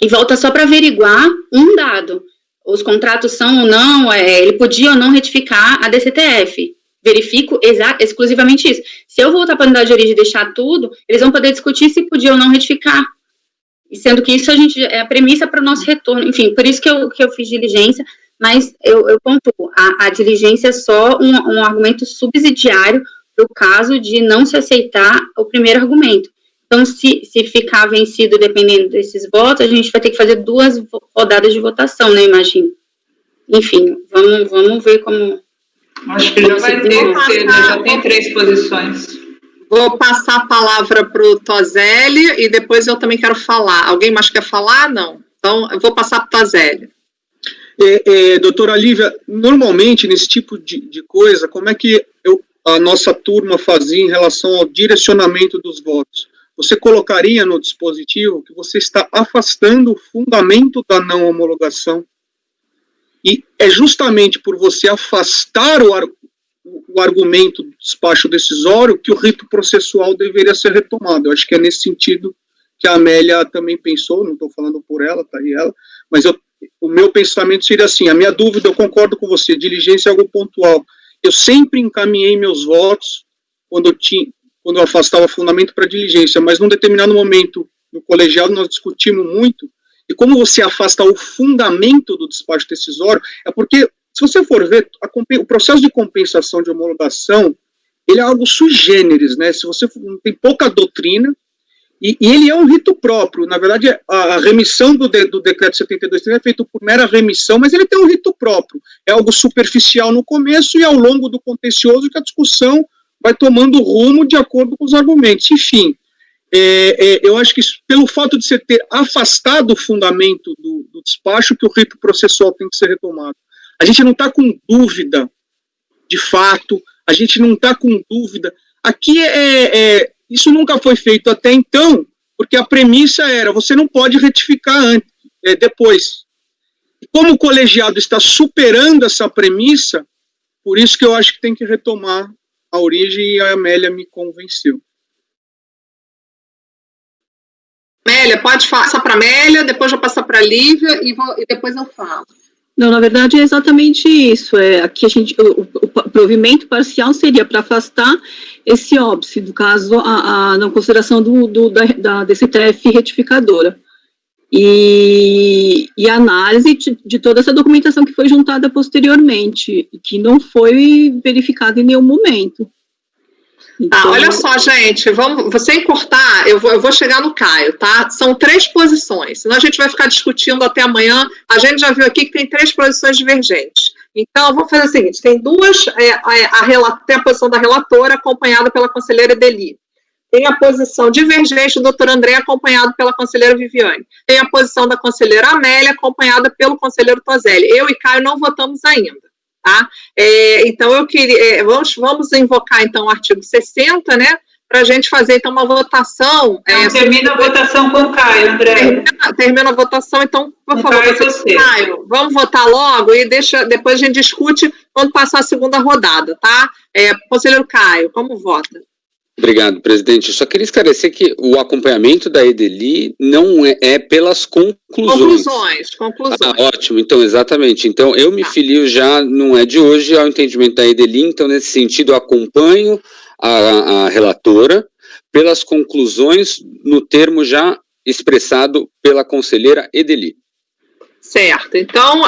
e volta só para averiguar um dado. Os contratos são ou não, ele podia ou não retificar a DCTF. Verifico exclusivamente isso. Se eu voltar para a unidade de origem e deixar tudo, eles vão poder discutir se podia ou não retificar. E sendo que isso é a premissa para o nosso retorno. Enfim, por isso que eu fiz diligência, mas eu pontuo, a diligência é só um argumento subsidiário para o caso de não se aceitar o primeiro argumento. Então, se ficar vencido dependendo desses votos, a gente vai ter que fazer 2 rodadas de votação, né, imagino. Enfim, vamos ver como... Acho que já vai ter, né? Já tem 3 posições. Vou passar a palavra para o Toselli e depois eu também quero falar. Alguém mais quer falar? Não. Então, eu vou passar para o Toselli. Doutora Lívia, normalmente nesse tipo de coisa, como é que a nossa turma fazia em relação ao direcionamento dos votos? Você colocaria no dispositivo que você está afastando o fundamento da não homologação. E é justamente por você afastar o argumento do despacho decisório que o rito processual deveria ser retomado. Eu acho que é nesse sentido que a Amélia também pensou, não estou falando por ela, tá aí ela, mas o meu pensamento seria assim, a minha dúvida, eu concordo com você, diligência é algo pontual. Eu sempre encaminhei meus votos quando eu afastava fundamento para diligência, mas num determinado momento, no colegiado, nós discutimos muito. E como você afasta o fundamento do despacho decisório, é porque, se você for ver, o processo de compensação de homologação, ele é algo sui generis, né? Se você tem pouca doutrina, e ele é um rito próprio. Na verdade, a remissão do decreto 72 é feita por mera remissão, mas ele tem um rito próprio. É algo superficial no começo e ao longo do contencioso que a discussão vai tomando rumo de acordo com os argumentos. Enfim, eu acho que pelo fato de você ter afastado o fundamento do despacho, que o rito processual tem que ser retomado. A gente não está com dúvida, de fato, a gente não está com dúvida. Aqui isso nunca foi feito até então, porque a premissa era, você não pode retificar depois. E como o colegiado está superando essa premissa, por isso que eu acho que tem que retomar a origem, e a Amélia me convenceu. Amélia, pode passar para a Amélia, depois eu passo para a Lívia e depois eu falo. Não, na verdade é exatamente isso. Aqui o provimento parcial seria para afastar esse óbice, no caso, a não consideração da DCTF retificadora. E a análise de toda essa documentação que foi juntada posteriormente, que não foi verificada em nenhum momento. Então, olha só, gente, você encurtar, eu vou chegar no Caio, tá? São 3 posições, senão a gente vai ficar discutindo até amanhã. A gente já viu aqui que tem 3 posições divergentes. Então, vamos fazer o seguinte, tem 2, tem a posição da relatora, acompanhada pela conselheira Edeli. Tem a posição divergente do doutor André, acompanhado pela conselheira Viviane. Tem a posição da conselheira Amélia, acompanhada pelo conselheiro Toselli. Eu e Caio não votamos ainda. Tá? Então, eu queria... Vamos invocar, então, o artigo 60, né? Para a gente fazer, então, uma votação... termina a votação com o Caio, André. Termina a votação, então, por favor, Caio, vamos votar logo e depois a gente discute quando passar a segunda rodada, tá? Conselheiro Caio, como vota? Obrigado, presidente. Eu só queria esclarecer que o acompanhamento da Edeli não é pelas conclusões. Conclusões. Ótimo, então, exatamente. Então, eu me filio já, não é de hoje, ao entendimento da Edeli, então, nesse sentido, eu acompanho a relatora pelas conclusões no termo já expressado pela conselheira Edeli. Certo. Então,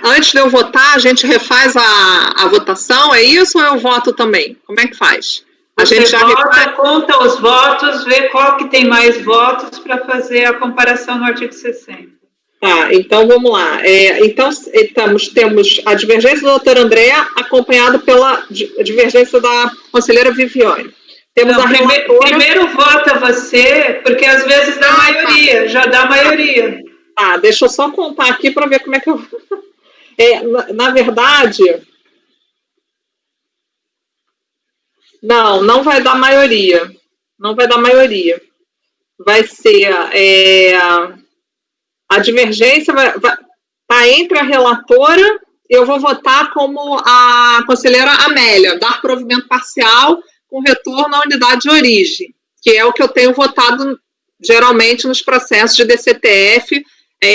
antes de eu votar, a gente refaz a votação, é isso ou eu voto também? Como é que faz? A gente já conta os votos, vê qual que tem mais votos para fazer a comparação no artigo 60. Tá, então vamos lá. Então, temos a divergência do doutor André, acompanhado pela divergência da conselheira Viviane. Temos a relatora... Primeiro vota você, porque às vezes dá maioria, já dá maioria. Tá, deixa eu só contar aqui para ver como é que eu... na verdade... Não vai dar maioria. Não vai dar maioria. Vai ser... a divergência tá entre a relatora, eu vou votar como a conselheira Amélia, dar provimento parcial com retorno à unidade de origem, que é o que eu tenho votado geralmente nos processos de DCTF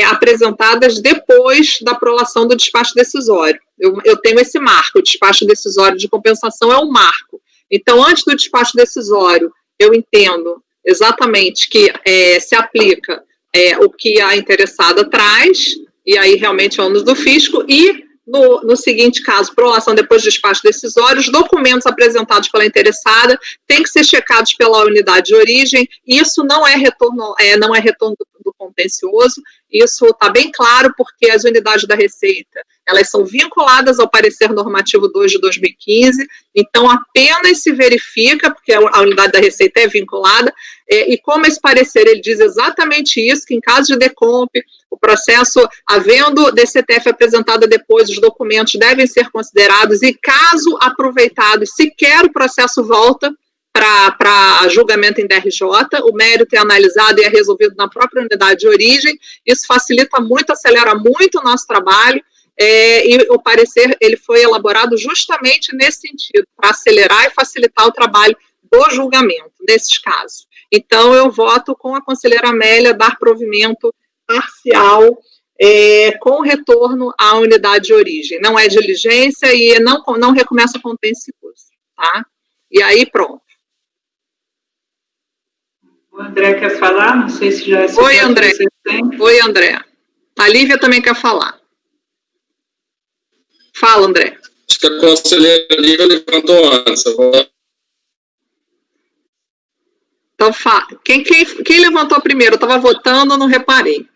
apresentadas depois da aprovação do despacho decisório. Eu tenho esse marco, o despacho decisório de compensação é um marco. Então, antes do despacho decisório, eu entendo exatamente que se aplica o que a interessada traz, e aí realmente é ônus do fisco, e no seguinte caso, prolação depois do despacho decisório, os documentos apresentados pela interessada têm que ser checados pela unidade de origem, isso não é retorno do contencioso, isso está bem claro, porque as unidades da Receita, elas são vinculadas ao parecer normativo 2 de 2015, então apenas se verifica, porque a unidade da Receita é vinculada, e como esse parecer, ele diz exatamente isso, que em caso de decomp, o processo, havendo DCTF apresentada depois, os documentos devem ser considerados, e caso aproveitados, sequer o processo volta para julgamento em DRJ, o mérito é analisado e é resolvido na própria unidade de origem, isso facilita muito, acelera muito o nosso trabalho, e o parecer ele foi elaborado justamente nesse sentido, para acelerar e facilitar o trabalho do julgamento, nesses casos. Então, eu voto com a conselheira Amélia dar provimento parcial com retorno à unidade de origem. Não é diligência e não recomeça contencioso, tá? E aí, pronto. O André quer falar? Não sei se já... Oi, André. Oi, André. A Lívia também quer falar. Fala, André. Acho que a conselheira Lívia levantou antes. Então, quem levantou primeiro? Eu estava votando, não reparei.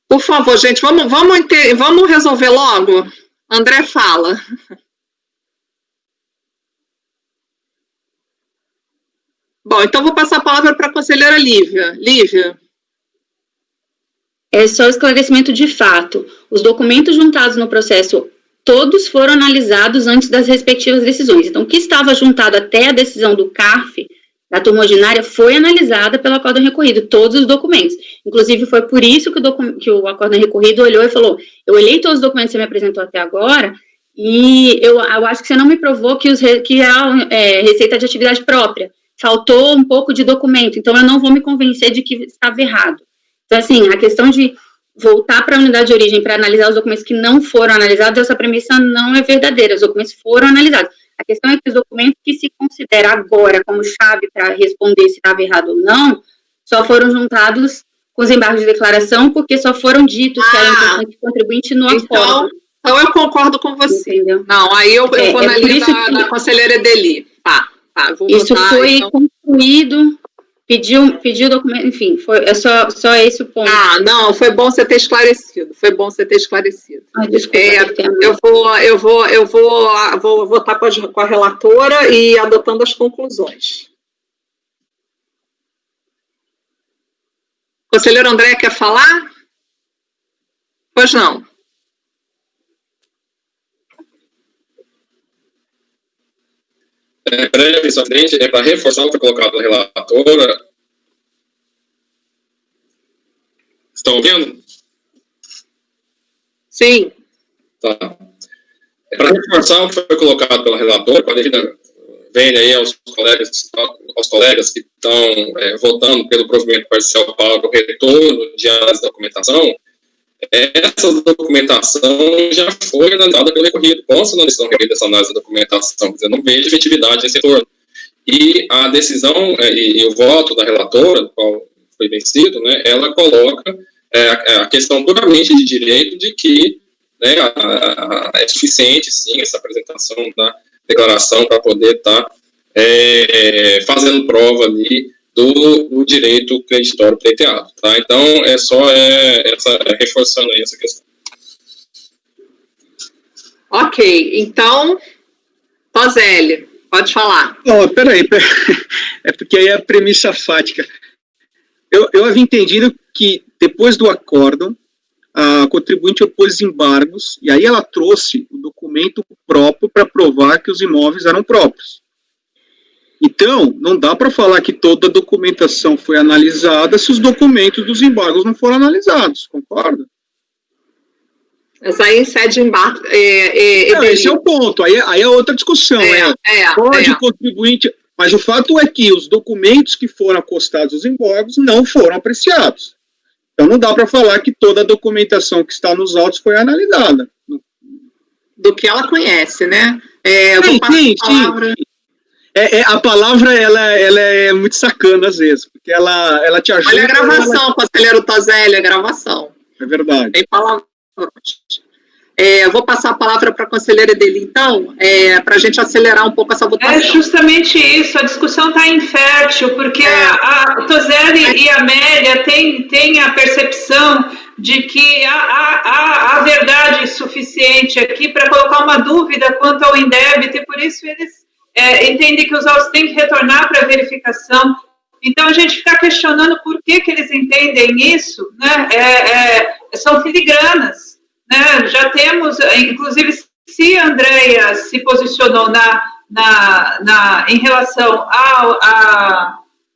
Por favor, gente, vamos resolver logo? André, fala. Bom, então vou passar a palavra para a conselheira Lívia. Lívia. É só esclarecimento de fato. Os documentos juntados no processo, todos foram analisados antes das respectivas decisões. Então, o que estava juntado até a decisão do CARF, da turma ordinária, foi analisada pelo acórdão recorrido, todos os documentos. Inclusive, foi por isso que o acórdão recorrido olhou e falou, eu olhei todos os documentos que você me apresentou até agora, e eu acho que você não me provou que a receita de atividade própria. Faltou um pouco de documento, então eu não vou me convencer de que estava errado. Então, assim, a questão de voltar para a unidade de origem para analisar os documentos que não foram analisados, essa premissa não é verdadeira, os documentos foram analisados. A questão é que os documentos que se considera agora como chave para responder se estava errado ou não, só foram juntados com os embargos de declaração, porque só foram ditos que era importante contribuinte no acordo. Então eu concordo com você. Entendeu? Não, aí eu vou na linha da conselheira Edeli. Tá, vou isso votar, foi então. concluído, pediu documento, enfim, é só esse o ponto. Não, foi bom você ter esclarecido. Desculpa. Eu vou votar com a relatora e adotando as conclusões. Conselheiro André, quer falar? Pois não. Brevemente, para reforçar o que foi colocado pela relatora. Estão ouvindo? Sim. Tá. Para reforçar o que foi colocado pela relatora, com a devida vênia aí aos colegas que estão votando pelo provimento parcial para o retorno de análise da documentação, essa documentação já foi analisada pelo recorrido, consta na decisão requerida dessa análise da documentação, quer dizer, não vejo efetividade nesse retorno. E a decisão e o voto da relatora, do qual foi vencido, né, ela coloca a questão puramente de direito de que é suficiente, sim, essa apresentação da declaração para poder estar fazendo prova ali do direito creditório pleiteado, tá? Então, reforçando aí essa questão. Ok, então, Tozelli, pode falar. Peraí, é porque aí é a premissa fática. Eu havia entendido que depois do acórdão, a contribuinte opôs embargos, e aí ela trouxe o documento próprio para provar que os imóveis eram próprios. Então, não dá para falar que toda a documentação foi analisada se os documentos dos embargos não foram analisados, concorda? Mas aí incide embargo. Esse é o ponto, aí é outra discussão. Pode contribuinte, mas o fato é que os documentos que foram acostados aos embargos não foram apreciados. Então não dá para falar que toda a documentação que está nos autos foi analisada. Do que ela conhece, né? Sim. A palavra ela é muito sacana às vezes, porque ela te ajuda. Olha a gravação, conselheiro Toselli, a gravação. É verdade. Tem palavras. Vou passar a palavra para a conselheira dele, então, para a gente acelerar um pouco essa votação. É justamente isso, a discussão está infértil, porque a Toselli e a Amélia têm a percepção de que há verdade suficiente aqui para colocar uma dúvida quanto ao indébito, e por isso eles entendem que os autos têm que retornar para a verificação. Então, a gente fica questionando por que eles entendem isso, né? São filigranas. Né, já temos, inclusive, se a Andrea se posicionou em relação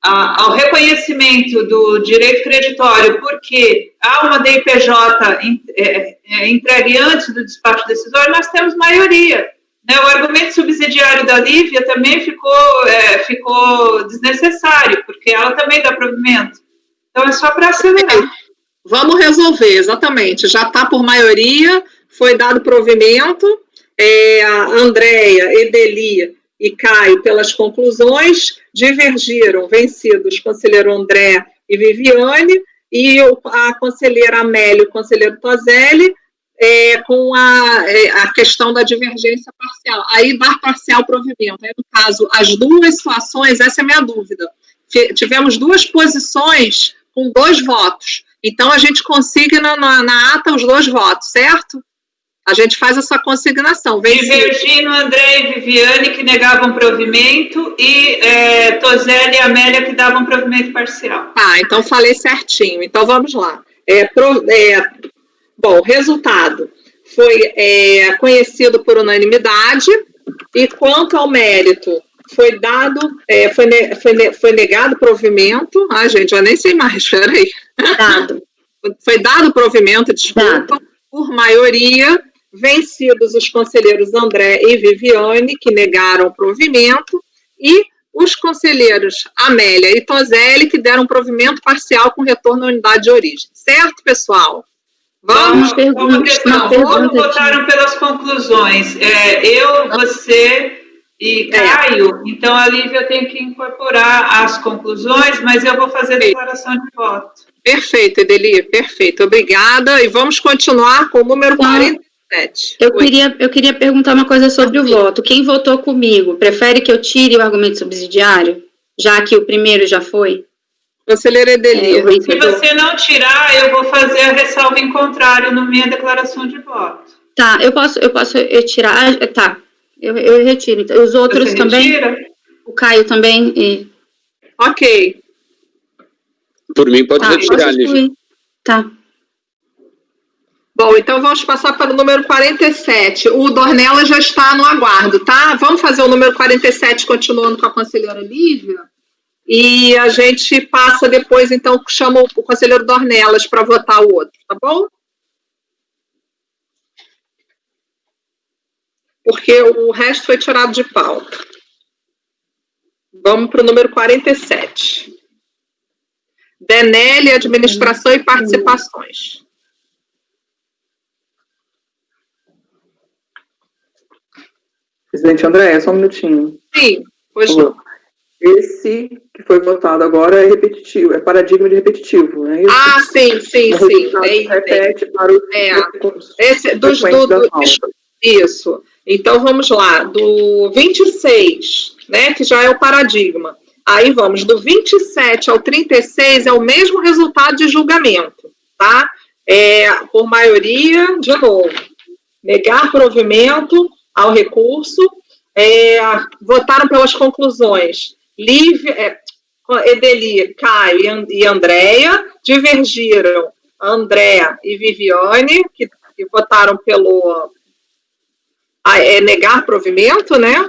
ao reconhecimento do direito creditório, porque há uma DIPJ entregue antes do despacho decisório, nós temos maioria. Né, o argumento subsidiário da Lívia também ficou desnecessário, porque ela também dá provimento. Então, é só para acelerar. Vamos resolver, exatamente. Já está por maioria, foi dado provimento, a Andréia, Edeli e Caio, pelas conclusões, divergiram, vencidos, conselheiro André e Viviane, e a conselheira Amélia e o conselheiro Toselli, com a questão da divergência parcial. Aí, dar parcial provimento. Aí, no caso, as duas situações, essa é a minha dúvida. Tivemos duas posições com 2 votos. Então, a gente consigna na ata os 2 votos, certo? A gente faz essa consignação. Divergindo André e Viviane, que negavam provimento, e Toselli e Amélia, que davam provimento parcial. Então falei certinho. Então, vamos lá. Bom, o resultado foi conhecido por unanimidade, e quanto ao mérito, foi dado, foi negado provimento. Gente, eu nem sei mais, peraí. Foi dado provimento, desculpa, por maioria, vencidos os conselheiros André e Viviane, que negaram provimento, e os conselheiros Amélia e Toselli, que deram provimento parcial com retorno à unidade de origem. Certo, pessoal? Vamos votaram pelas conclusões. Você e Caio, então a Lívia tem que incorporar as conclusões, mas eu vou fazer a declaração de voto. Perfeito, Edeli, perfeito, obrigada, e vamos continuar com o número 47. Eu queria perguntar uma coisa sobre o voto. Quem votou comigo, prefere que eu tire o argumento subsidiário, já que o primeiro já foi? Conselheira Edeli. Se você não tirar, eu vou fazer a ressalva em contrário na minha declaração de voto. Tá, eu posso tirar, tá. Eu retiro. Então, os outros você também? Retira? O Caio também? Ok. Por mim, pode retirar, Lívia. Tá. Bom, então vamos passar para o número 47. O Dornella já está no aguardo, tá? Vamos fazer o número 47, continuando com a conselheira Lívia. E a gente passa depois, então, chama o conselheiro Dornelas para votar o outro, tá bom? Porque o resto foi tirado de pauta. Vamos para o número 47. Denelli, Administração e Participações. Presidente André, só um minutinho. Sim, pois não. Esse que foi votado agora é repetitivo, é paradigma de repetitivo, né? Sim. Repete para os Isso. Então, vamos lá. Do 26, né, que já é o paradigma. Aí vamos, do 27 ao 36 é o mesmo resultado de julgamento, tá? Por maioria, de novo, negar provimento ao recurso, votaram pelas conclusões. Edeli, Caio e Andréia, divergiram André e Viviane, que votaram pelo negar provimento, né?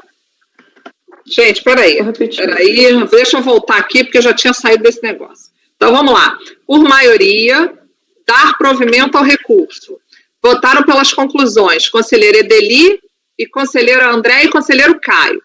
Gente, peraí, deixa eu voltar aqui, porque eu já tinha saído desse negócio. Então, vamos lá. Por maioria, dar provimento ao recurso. Votaram pelas conclusões conselheiro Edeli e conselheiro André e conselheiro Caio.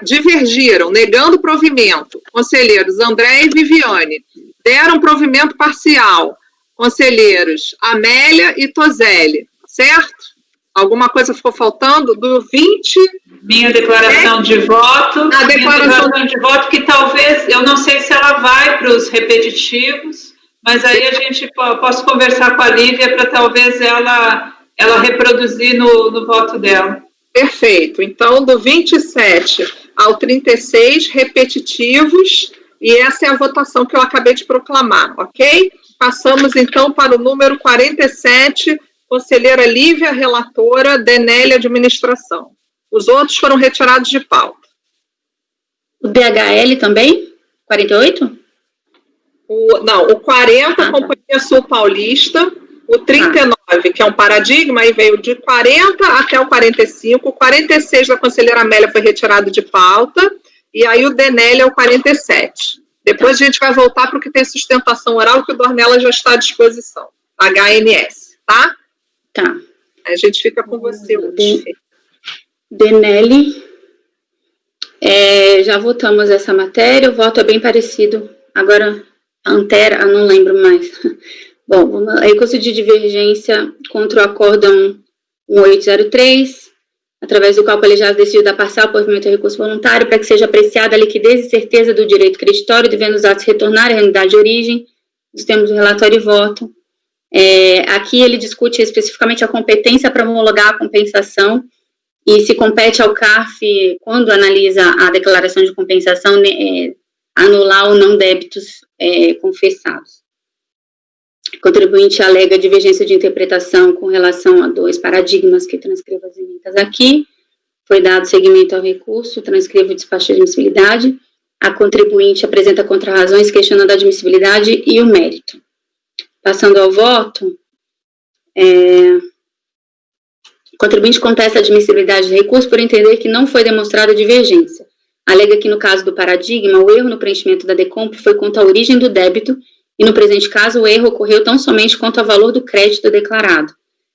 Divergiram, negando provimento, conselheiros André e Viviane. Deram provimento parcial, conselheiros Amélia e Tozelli, certo? Alguma coisa ficou faltando? Do 20... Minha declaração de voto. A declaração de voto, que talvez, eu não sei se ela vai para os repetitivos, mas aí a gente posso conversar com a Lívia para talvez ela reproduzir no voto dela. Perfeito. Então, do 27 ao 36, repetitivos, e essa é a votação que eu acabei de proclamar, ok? Passamos, então, para o número 47, conselheira Lívia, relatora, Denelli, administração. Os outros foram retirados de pauta. O DHL também? 48? O 40, Companhia Sul Paulista. O 39, que é um paradigma, aí veio de 40 até o 45. O 46 da conselheira Amélia foi retirado de pauta. E aí o Denelli é o 47. Depois a gente vai voltar para o que tem sustentação oral, que o Dornella já está à disposição. HNS, tá? Tá. A gente fica com você hoje. Denelli, já votamos essa matéria, o voto é bem parecido. Agora, Antera, não lembro mais. Bom, recurso de divergência contra o acórdão 1803, através do qual o colegiado decidiu dar parcial provimento ao recurso voluntário para que seja apreciada a liquidez e certeza do direito creditório, devendo os atos retornar à unidade de origem. Nós temos o relatório e voto. Aqui ele discute especificamente a competência para homologar a compensação e se compete ao CARF, quando analisa a declaração de compensação, anular ou não débitos confessados. O contribuinte alega divergência de interpretação com relação a 2 paradigmas, que transcrevo as emendas aqui. Foi dado seguimento ao recurso, transcrevo o despacho de admissibilidade. A contribuinte apresenta contrarrazões questionando a admissibilidade e o mérito. Passando ao voto, o contribuinte contesta a admissibilidade do recurso por entender que não foi demonstrada divergência. Alega que, no caso do paradigma, o erro no preenchimento da decomp foi quanto à origem do débito e, no presente caso, o erro ocorreu tão somente quanto ao valor do crédito declarado,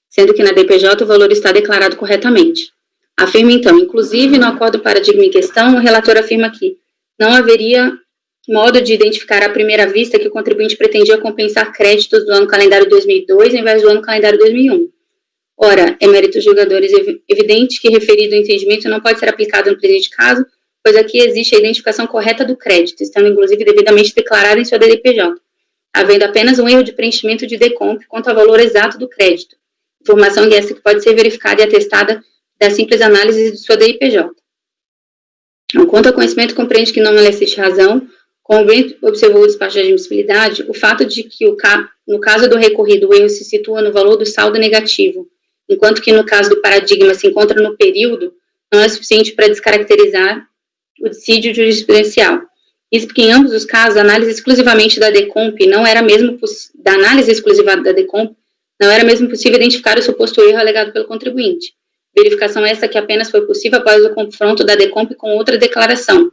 sendo que na DPJ o valor está declarado corretamente. Afirma, então, inclusive, no acordo paradigma em questão, o relator afirma que não haveria modo de identificar à primeira vista que o contribuinte pretendia compensar créditos do ano calendário 2002 em vez do ano calendário 2001. Ora, é mérito dos julgadores evidente que referido entendimento não pode ser aplicado no presente caso, pois aqui existe a identificação correta do crédito, estando inclusive devidamente declarado em sua DDPJ, havendo apenas um erro de preenchimento de decomp quanto ao valor exato do crédito, informação essa que pode ser verificada e atestada da simples análise de sua DIPJ. Quanto ao conhecimento, compreende que não lhe assiste razão, como bem observou o despacho de admissibilidade, o fato de que, no caso do recorrido, o erro se situa no valor do saldo negativo, enquanto que no caso do paradigma se encontra no período, não é suficiente para descaracterizar o dissídio jurisprudencial. Isso porque, em ambos os casos, a análise exclusivamente da decomp não era mesmo possível identificar o suposto erro alegado pelo contribuinte. Verificação essa que apenas foi possível após o confronto da decomp com outra declaração,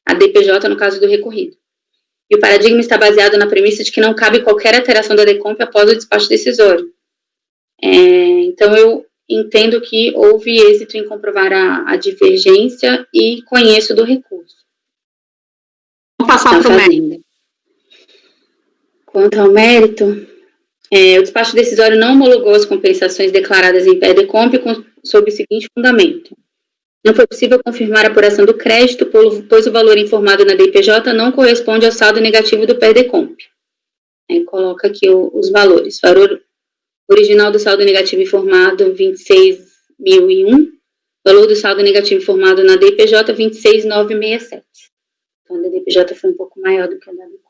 a DPJ no caso do recorrido. E o paradigma está baseado na premissa de que não cabe qualquer alteração da decomp após o despacho decisório. Então, eu entendo que houve êxito em comprovar a divergência e conheço do recurso. Vamos passar para o mérito. Quanto ao mérito, o despacho decisório não homologou as compensações declaradas em pé-decomp sob o seguinte fundamento. Não foi possível confirmar a apuração do crédito, pois o valor informado na DPJ não corresponde ao saldo negativo do pé-decomp. Coloca aqui os valores. Valor original do saldo negativo informado, 26.001. Valor do saldo negativo informado na DPJ, 26.967. Então, a DPJ foi um pouco maior do que a da DPJ.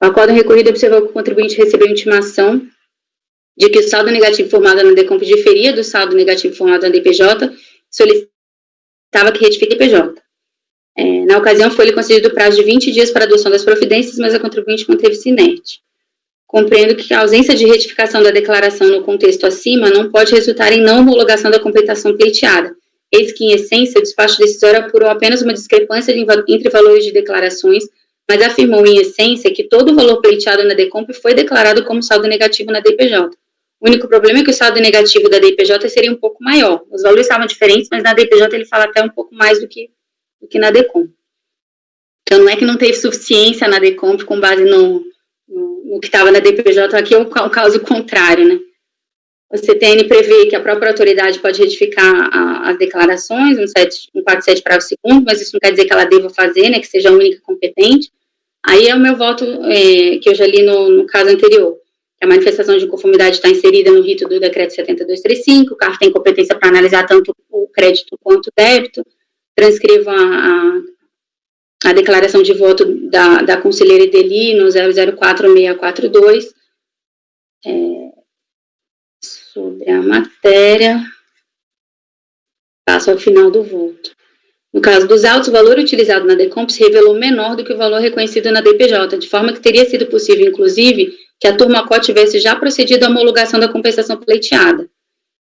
O acordo recorrido observou que o contribuinte recebeu intimação de que o saldo negativo informado na DECOMP diferia do saldo negativo informado na DPJ, solicitava que retifique a DPJ. Na ocasião, foi-lhe concedido o prazo de 20 dias para a adoção das providências, mas a contribuinte manteve-se inerte. Compreendo que a ausência de retificação da declaração no contexto acima não pode resultar em não homologação da compensação pleiteada, eis que, em essência, o despacho decisório apurou apenas uma discrepância entre valores de declarações, mas afirmou, em essência, que todo o valor pleiteado na DECOMP foi declarado como saldo negativo na DPJ. O único problema é que o saldo negativo da DPJ seria um pouco maior. Os valores estavam diferentes, mas na DPJ ele fala até um pouco mais do que na DECOMP. Então, não é que não teve suficiência na DECOMP com base no que estava na DPJ, aqui é o caso contrário, né? O CTN prevê que a própria autoridade pode retificar as declarações, 147 parágrafo 2º, mas isso não quer dizer que ela deva fazer, né, que seja a única competente. Aí é o meu voto, que eu já li no caso anterior, que a manifestação de inconformidade está inserida no rito do decreto 7235, o CARF tem competência para analisar tanto o crédito quanto o débito, transcreva a declaração de voto da conselheira Ideli no 004642, sobre a matéria, passo ao final do voto. No caso dos autos, o valor utilizado na DECOMP se revelou menor do que o valor reconhecido na DPJ, de forma que teria sido possível, inclusive, que a Turmacó tivesse já procedido à homologação da compensação pleiteada.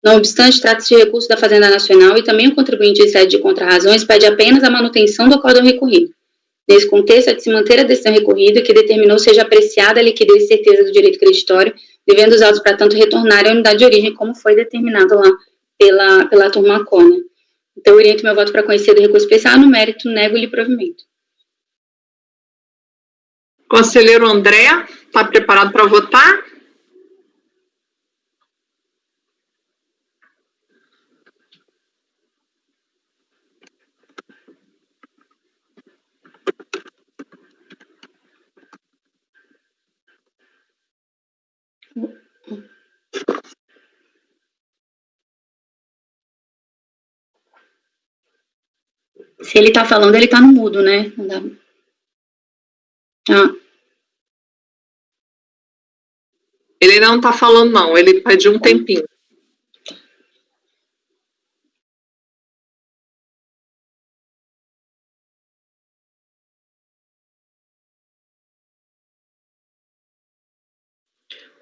Não obstante, trata-se de recurso da Fazenda Nacional e também o contribuinte de sede de contrarrazões pede apenas a manutenção do acórdão recorrido. Nesse contexto, é de se manter a decisão recorrida que determinou seja apreciada a liquidez e certeza do direito creditório, devendo os autos, para tanto, retornar à unidade de origem, como foi determinado lá pela Turmacó, né? Então, eu oriento meu voto para conhecer do recurso especial, no mérito, nego-lhe provimento. Conselheiro André, está preparado para votar? Se ele está falando, ele está no mudo, né? Não dá. Ele não está falando, não. Ele pediu um tempinho.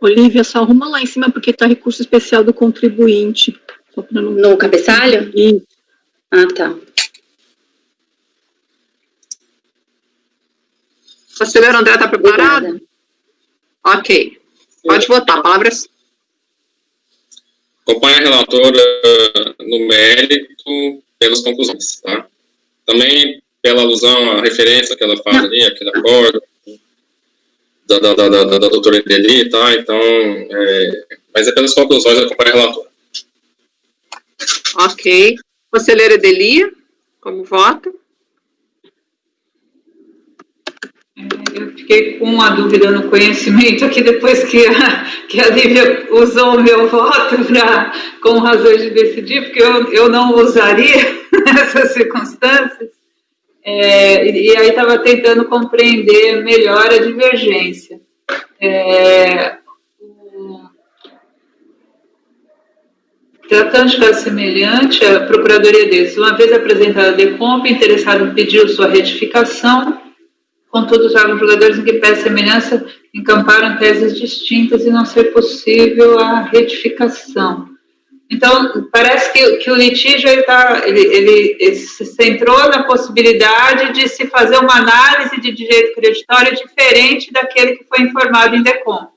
Olívia, só arruma lá em cima, porque está recurso especial do contribuinte. Só pra não... No cabeçalho? Ah, tá. Conselheiro André, está preparado? Obrigada. Ok. Pode votar. A palavra é sua. Acompanha a relatora no mérito pelas conclusões, tá? Também pela alusão à referência que ela faz ali, aquele acordo da doutora Ideli, tá? Então, mas é pelas conclusões, acompanha a relatora. Ok. Conselheira Ideli, como vota? Eu fiquei com uma dúvida no conhecimento aqui, depois que a Lívia usou o meu voto com razões de decidir, porque eu não usaria nessas circunstâncias, e aí estava tentando compreender melhor a divergência. Tratando de caso semelhante, a Procuradoria deles, uma vez apresentada a DECOMP, interessado pediu sua retificação. Contudo, os órgãos julgadores em que pede semelhança encamparam teses distintas e não ser possível a retificação. Então, parece que o litígio ele se centrou na possibilidade de se fazer uma análise de direito creditório diferente daquele que foi informado em DECOMP,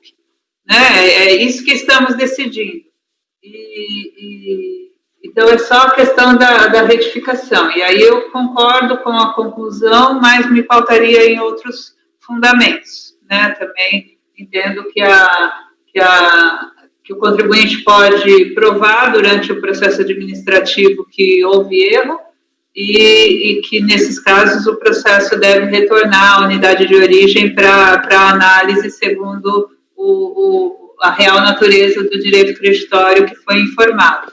né? É isso que estamos decidindo. Então, é só a questão da retificação. E aí eu concordo com a conclusão, mas me faltaria em outros fundamentos, né? Também entendo que o contribuinte pode provar durante o processo administrativo que houve erro e que, nesses casos, o processo deve retornar à unidade de origem para análise segundo a real natureza do direito creditório que foi informado.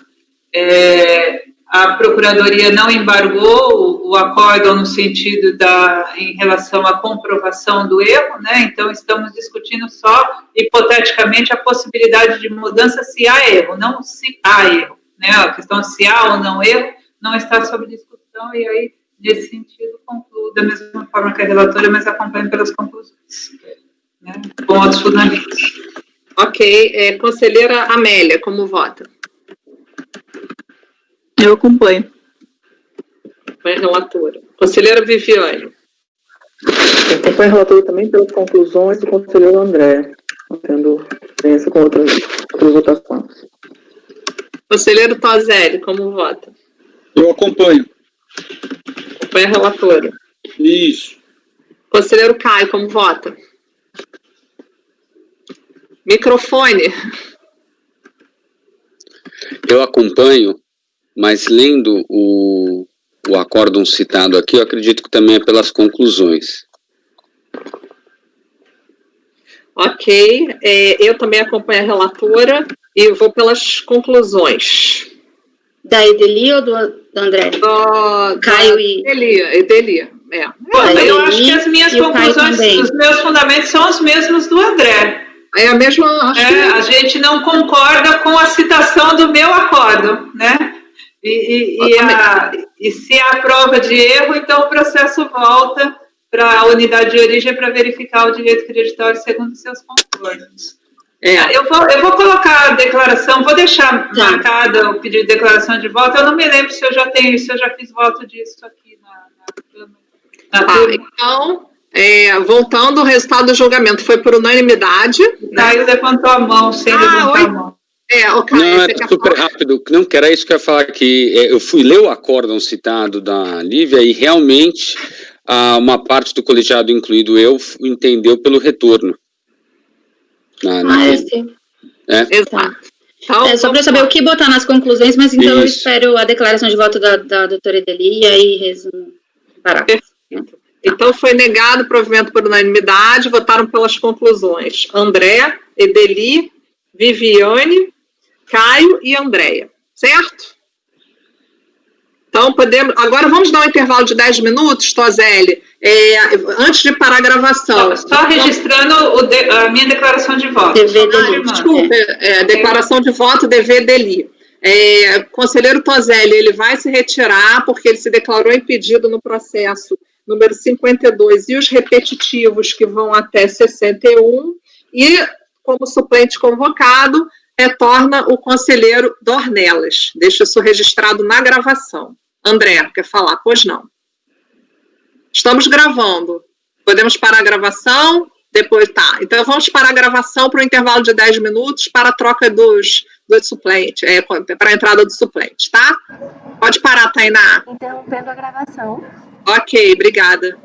A Procuradoria não embargou o acórdão no sentido em relação à comprovação do erro, né? Então, estamos discutindo só, hipoteticamente, a possibilidade de mudança se há erro, não se há erro, né? A questão se há ou não erro não está sob discussão, e aí nesse sentido, concluo da mesma forma que a relatora, mas acompanho pelas conclusões, né, com outros fundamentos. Ok. Conselheira Amélia, como vota? Eu acompanho. Foi a relatora. Conselheira Viviane. Eu acompanho a relatora também pelas conclusões do conselheiro André, não tendo diferença com outras votações. Conselheiro Tozelli, como vota? Eu acompanho. Foi a relatora. Isso. Conselheiro Caio, como vota? Microfone. Eu acompanho, mas lendo o acórdão citado aqui, eu acredito que também é pelas conclusões. Ok. Eu também acompanho a relatora e vou pelas conclusões. Da Edeli ou do André? Caio e... Edeli. Eu acho que as minhas conclusões, os meus fundamentos são os mesmos do André. É a mesma... A gente não concorda com a citação do meu acórdão, né? E se há prova de erro, então o processo volta para a unidade de origem para verificar o direito creditório segundo seus contornos. Eu vou colocar a declaração, vou deixar marcada o pedido de declaração de voto. Eu não me lembro se eu já fiz voto disso aqui na turma. Então, voltando ao resultado do julgamento, foi por unanimidade. Caio levantou a mão, sem levantar a mão. Não, é super rápido. Não, que era isso que eu ia falar aqui. Eu fui ler o acórdão citado da Lívia e realmente uma parte do colegiado, incluído eu, entendeu pelo retorno. Sim. Exato. Então, só para saber o que botar nas conclusões, mas então eu espero a declaração de voto da doutora Edeli e aí resumo. Perfeito. Então foi negado o provimento por unanimidade, votaram pelas conclusões. André, Edeli, Viviane, Caio e Andréia, certo? Então, agora vamos dar um intervalo de 10 minutos, Tozelli, antes de parar a gravação. Só registrando a minha declaração de voto. Desculpa, declaração de voto, dever Edeli. Conselheiro Tozelli, ele vai se retirar porque ele se declarou impedido no processo número 52 e os repetitivos que vão até 61 e, como suplente convocado, retorna o conselheiro Dornelas. Deixa isso registrado na gravação. André, quer falar? Pois não. Estamos gravando. Podemos parar a gravação? Depois, tá. Então, vamos parar a gravação para um intervalo de 10 minutos para a troca dos suplentes, para a entrada do suplente, tá? Pode parar, Tainá. Interrompendo a gravação. Ok, obrigada.